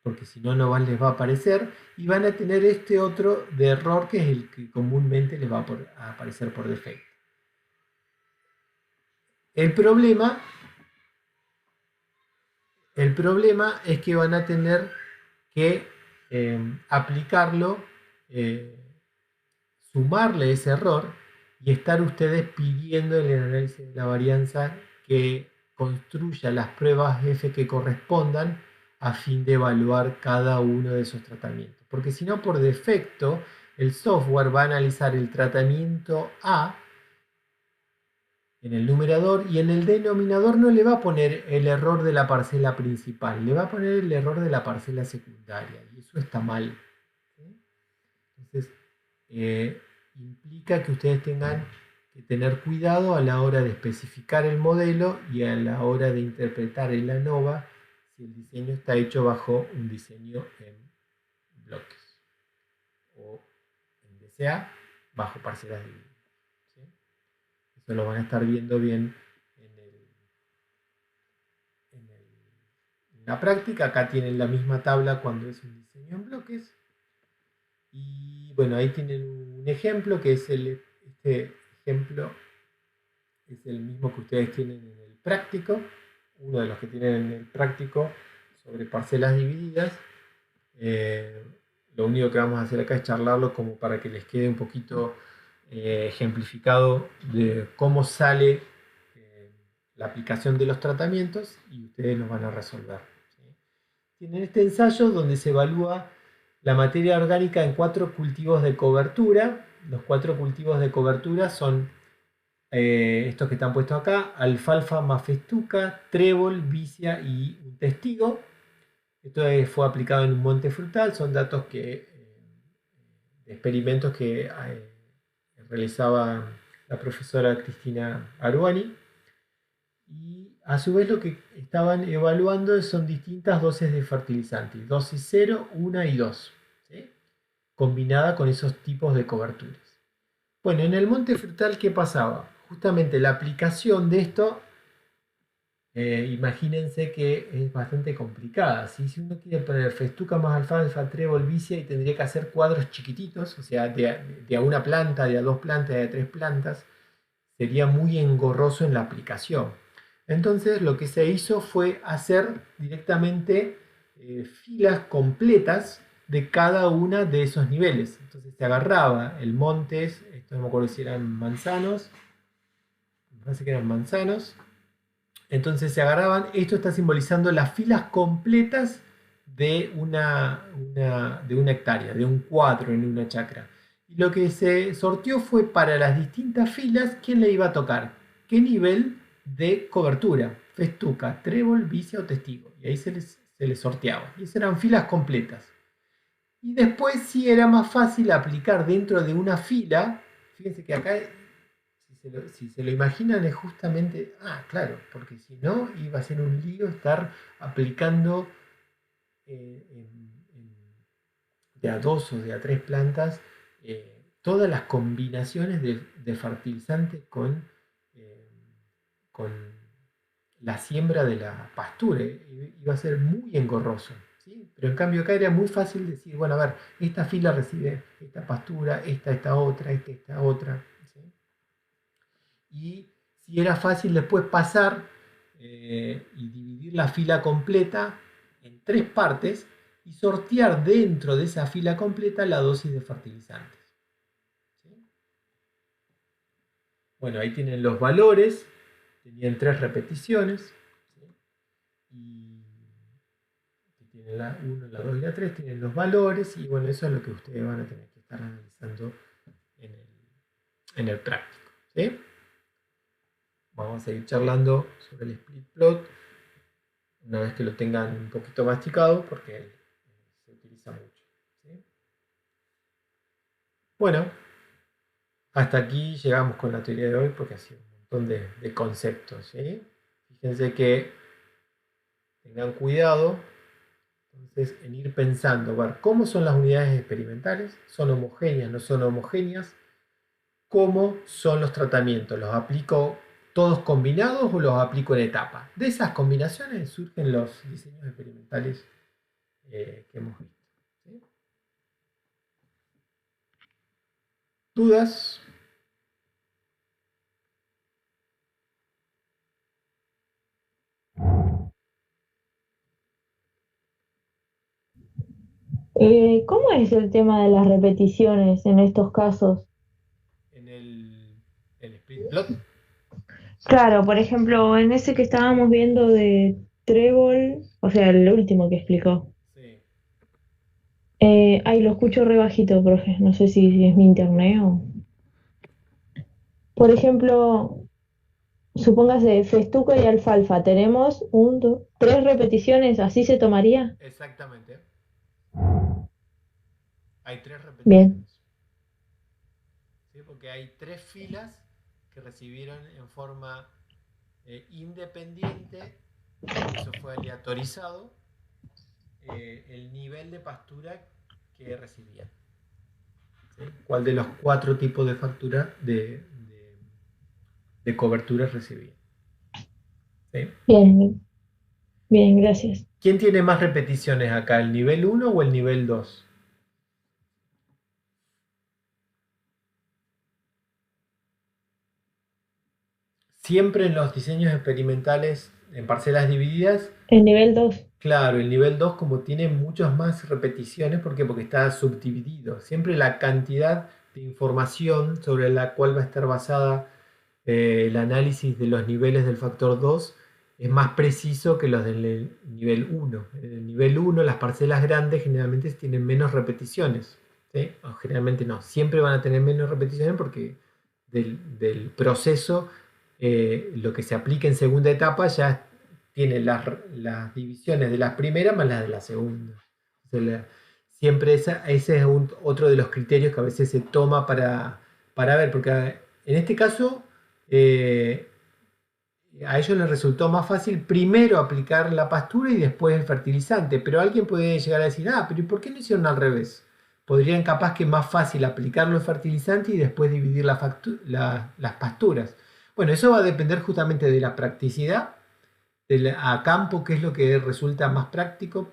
porque si no, no les va a aparecer. Y van a tener este otro de error, que es el que comúnmente les va a aparecer por defecto. El problema es que van a tener que aplicarlo, sumarle ese error y estar ustedes pidiendo en el análisis de la varianza que construya las pruebas F que correspondan a fin de evaluar cada uno de esos tratamientos. Porque si no, por defecto, el software va a analizar el tratamiento A en el numerador y en el denominador no le va a poner el error de la parcela principal, le va a poner el error de la parcela secundaria y eso está mal. ¿Sí? Entonces, implica que ustedes tengan que tener cuidado a la hora de especificar el modelo y a la hora de interpretar el ANOVA si el diseño está hecho bajo un diseño en bloques o en DCA bajo parcelas divididas. ¿Sí? Eso lo van a estar viendo bien en la práctica. Acá tienen la misma tabla cuando es un diseño en bloques. Y bueno, ahí tienen un ejemplo que es este ejemplo es el mismo que ustedes tienen en el práctico, uno de los que tienen en el práctico sobre parcelas divididas. Lo único que vamos a hacer acá es charlarlo como para que les quede un poquito ejemplificado de cómo sale la aplicación de los tratamientos y ustedes los van a resolver. ¿Sí? Tienen este ensayo donde se evalúa la materia orgánica en 4 cultivos de cobertura. Los 4 cultivos de cobertura son estos que están puestos acá: alfalfa, mafestuca, trébol, vicia y un testigo. Esto fue aplicado en un monte frutal. Son datos de experimentos que realizaba la profesora Cristina Aruani. Y a su vez lo que estaban evaluando son distintas dosis de fertilizante, dosis 0, 1 y 2, ¿sí? Combinada con esos tipos de coberturas. Bueno, en el monte frutal, ¿qué pasaba? Justamente la aplicación de esto, imagínense que es bastante complicada. ¿Sí? Si uno quiere poner festuca más alfalfa, trébol, vicia, y tendría que hacer cuadros chiquititos, o sea, de a una planta, de a dos plantas, de a tres plantas, sería muy engorroso en la aplicación. Entonces lo que se hizo fue hacer directamente filas completas de cada una de esos niveles. Entonces se agarraba el montes, esto no me acuerdo si eran manzanos, me parece que eran manzanos. Entonces se agarraban, esto está simbolizando las filas completas de de una hectárea, de un cuadro en una chacra. Y lo que se sorteó fue para las distintas filas quién le iba a tocar, qué nivel de cobertura, festuca, trébol, vicia o testigo. Y ahí se les sorteaba. Y esas eran filas completas. Y después sí era más fácil aplicar dentro de una fila. Fíjense que acá, si se lo imaginan, es justamente, claro, porque si no iba a ser un lío estar aplicando de a dos o de a tres plantas todas las combinaciones de fertilizantes eh, con la siembra de la pastura. Iba a ser muy engorroso. ¿Sí? Pero en cambio acá era muy fácil decir, bueno, a ver, esta fila recibe esta pastura, esta otra, esta otra. ¿Sí? Y si era fácil después pasar y dividir la fila completa en tres partes y sortear dentro de esa fila completa la dosis de fertilizantes. ¿Sí? Bueno, ahí tienen los valores, tenían tres repeticiones, ¿sí? Y tienen la 1, la 2 y la 3, tienen los valores, y bueno, eso es lo que ustedes van a tener que estar analizando en el práctico. ¿Sí? Vamos a seguir charlando sobre el split plot una vez que lo tengan un poquito masticado, porque se utiliza mucho. ¿Sí? Bueno, hasta aquí llegamos con la teoría de hoy, porque ha sido un montón de conceptos. ¿Sí? Fíjense que tengan cuidado entonces en ir pensando, ver cómo son las unidades experimentales, son homogéneas, no son homogéneas, cómo son los tratamientos, los aplico todos combinados o los aplico en etapa. De esas combinaciones surgen los diseños experimentales que hemos visto. ¿Sí? ¿Dudas? ¿Cómo es el tema de las repeticiones en estos casos? En el split plot. Claro, por ejemplo, en ese que estábamos viendo de trébol, o sea, el último que explicó. Sí. Ay, lo escucho re bajito, profe. No sé si es mi internet o... Por ejemplo, supóngase festuca y alfalfa. Tenemos tres repeticiones, ¿así se tomaría? Exactamente. Hay tres Bien, repeticiones. ¿Sí? Porque hay tres filas que recibieron en forma independiente, eso fue aleatorizado, el nivel de pastura que recibían. ¿Sí? ¿Cuál de los cuatro tipos de factura de cobertura recibían? ¿Sí? bien, bien, gracias. ¿Quién tiene más repeticiones acá, el nivel 1 o el nivel 2? Siempre en los diseños experimentales en parcelas divididas, El nivel 2. claro, el nivel 2 como tiene muchas más repeticiones, ¿por qué? Porque está subdividido. Siempre la cantidad de información sobre la cual va a estar basada el análisis de los niveles del factor 2 es más preciso que los del nivel 1. En el nivel 1 las parcelas grandes generalmente tienen menos repeticiones. ¿Sí? O generalmente no, siempre van a tener menos repeticiones porque del proceso lo que se aplica en segunda etapa ya tiene las divisiones de las primeras más las de la segunda. O sea, siempre ese es otro de los criterios que a veces se toma para ver, porque en este caso A ellos les resultó más fácil primero aplicar la pastura y después el fertilizante, pero alguien puede llegar a decir, pero ¿y por qué no hicieron al revés? Podrían capaz que más fácil aplicar los fertilizantes y después dividir las pasturas. Bueno, eso va a depender justamente de la practicidad, a campo, qué es lo que resulta más práctico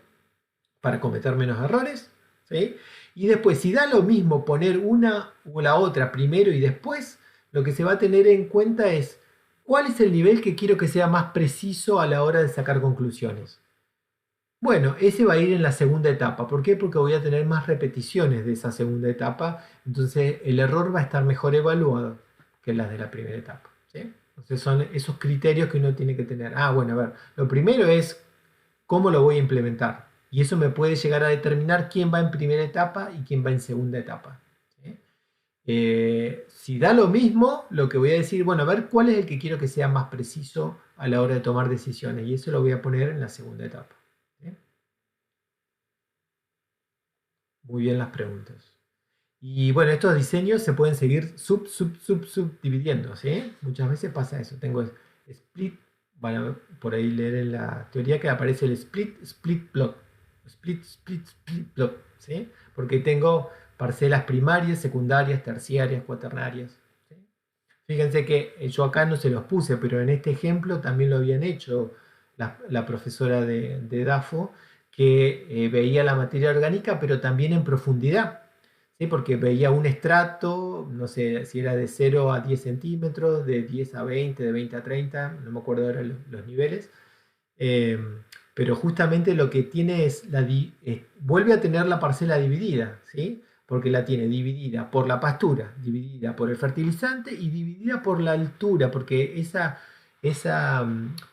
para cometer menos errores, ¿sí? Y después, si da lo mismo poner una o la otra primero y después, lo que se va a tener en cuenta es cuál es el nivel que quiero que sea más preciso a la hora de sacar conclusiones. Bueno, ese va a ir en la segunda etapa. ¿Por qué? Porque voy a tener más repeticiones de esa segunda etapa, entonces el error va a estar mejor evaluado que las de la primera etapa, ¿sí? Entonces son esos criterios que uno tiene que tener. Bueno, a ver, lo primero es cómo lo voy a implementar. Y eso me puede llegar a determinar quién va en primera etapa y quién va en segunda etapa, ¿sí? Si da lo mismo, lo que voy a decir, bueno, a ver cuál es el que quiero que sea más preciso a la hora de tomar decisiones. Y eso lo voy a poner en la segunda etapa, ¿sí? Muy bien las preguntas. Y bueno, estos diseños se pueden seguir subdividiendo, ¿sí? Muchas veces pasa eso. Tengo split, bueno, por ahí leer en la teoría que aparece el split block. Split block, ¿sí? Porque tengo parcelas primarias, secundarias, terciarias, cuaternarias, ¿sí? Fíjense que yo acá no se los puse, pero en este ejemplo también lo habían hecho la profesora de DAFO, que veía la materia orgánica, pero también en profundidad, ¿sí? Porque veía un estrato, no sé si era de 0 a 10 centímetros, de 10 a 20, de 20 a 30, no me acuerdo ahora los niveles. Eh, pero justamente lo que tiene es, vuelve a tener la parcela dividida, ¿sí? Porque la tiene dividida por la pastura, dividida por el fertilizante y dividida por la altura, porque esa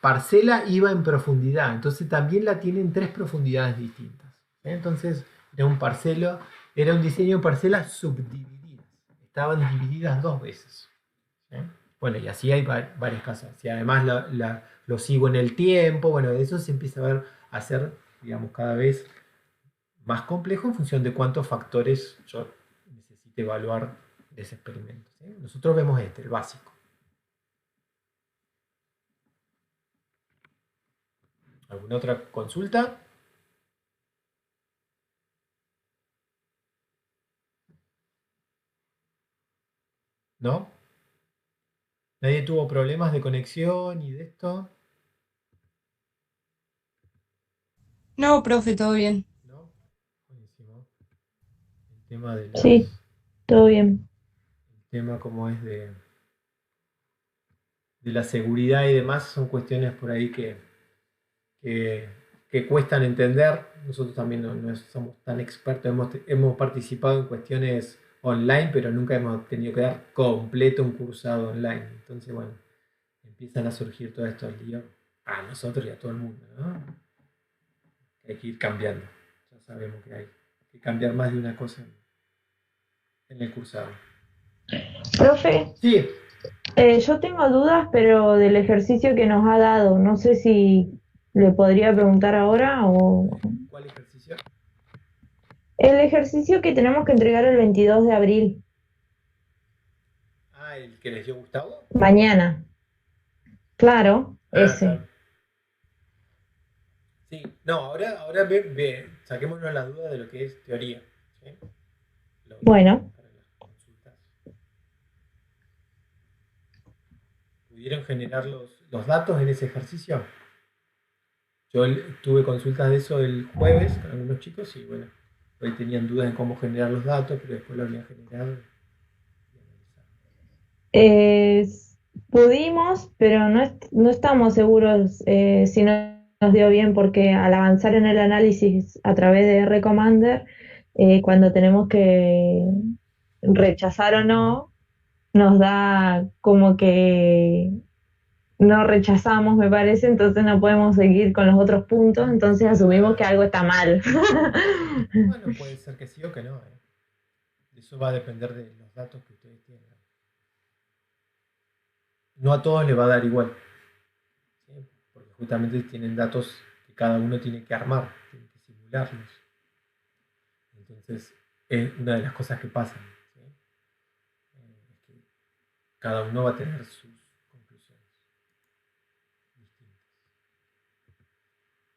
parcela iba en profundidad, entonces también la tiene en tres profundidades distintas, ¿sí? Entonces era un diseño de parcelas subdivididas, estaban divididas dos veces, ¿sí? Bueno, y así hay varias casas. Si además lo sigo en el tiempo, bueno, eso se empieza a hacer, digamos, cada vez más complejo en función de cuántos factores yo necesite evaluar de ese experimento, ¿sí? Nosotros vemos el básico. ¿Alguna otra consulta? ¿No? ¿Nadie tuvo problemas de conexión y de esto? No, profe, todo bien. ¿No? Buenísimo. El tema de Sí, todo bien. el tema como es de la seguridad y demás son cuestiones por ahí que, que cuestan entender. Nosotros también no somos tan expertos, hemos participado en cuestiones online, pero nunca hemos tenido que dar completo un cursado online. Entonces, bueno, empiezan a surgir todos estos líos a nosotros y a todo el mundo, ¿no? Hay que ir cambiando. Ya sabemos que hay que cambiar más de una cosa en el cursado. Profe, Sí, yo tengo dudas, pero del ejercicio que nos ha dado, no sé si le podría preguntar ahora o... ¿cuál ejercicio? El ejercicio que tenemos que entregar el 22 de abril, El que les dio Gustavo. mañana. Claro, ese. Claro. Sí, no, ahora saquémonos la duda de lo que es teoría, ¿sí? Lo voy a dejar Bueno, para las consultas. ¿Pudieron generar los datos en ese ejercicio? Yo tuve consultas de eso el jueves con algunos chicos y bueno, hoy tenían dudas en cómo generar los datos, pero después lo habían generado y analizado. eh, pudimos, pero no estamos seguros si nos dio bien, porque al avanzar en el análisis a través de Recommander, cuando tenemos que rechazar o no, nos da como que no rechazamos, me parece, entonces no podemos seguir con los otros puntos, entonces asumimos que algo está mal. Bueno, puede ser que sí o que no, ¿eh? Eso va a depender de los datos que ustedes tienen. No a todos les va a dar igual, ¿sí? Porque justamente tienen datos que cada uno tiene que armar, tiene que simularlos. Entonces, es una de las cosas que pasan, ¿sí? Es que cada uno va a tener sus conclusiones.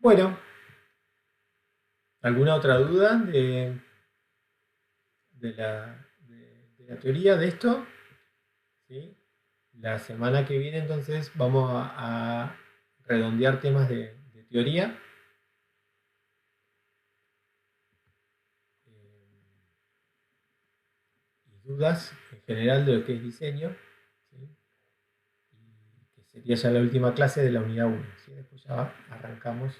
Bueno, ¿alguna otra duda de la teoría de esto? ¿Sí? La semana que viene entonces vamos a redondear temas de teoría. Y dudas en general de lo que es diseño. ¿Sí? Y que sería ya la última clase de la unidad 1. ¿Sí? Después ya arrancamos.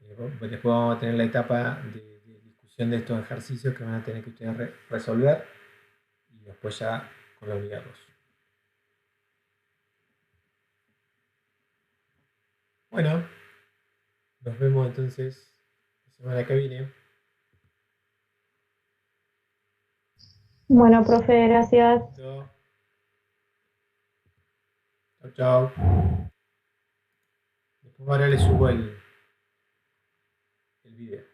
Después vamos a tener la etapa de discusión de estos ejercicios que van a tener que ustedes resolver. Y después ya con la unidad 2. Bueno, nos vemos entonces la semana que viene. Bueno, profe, gracias. Chao, chao. Después ahora les subo el video.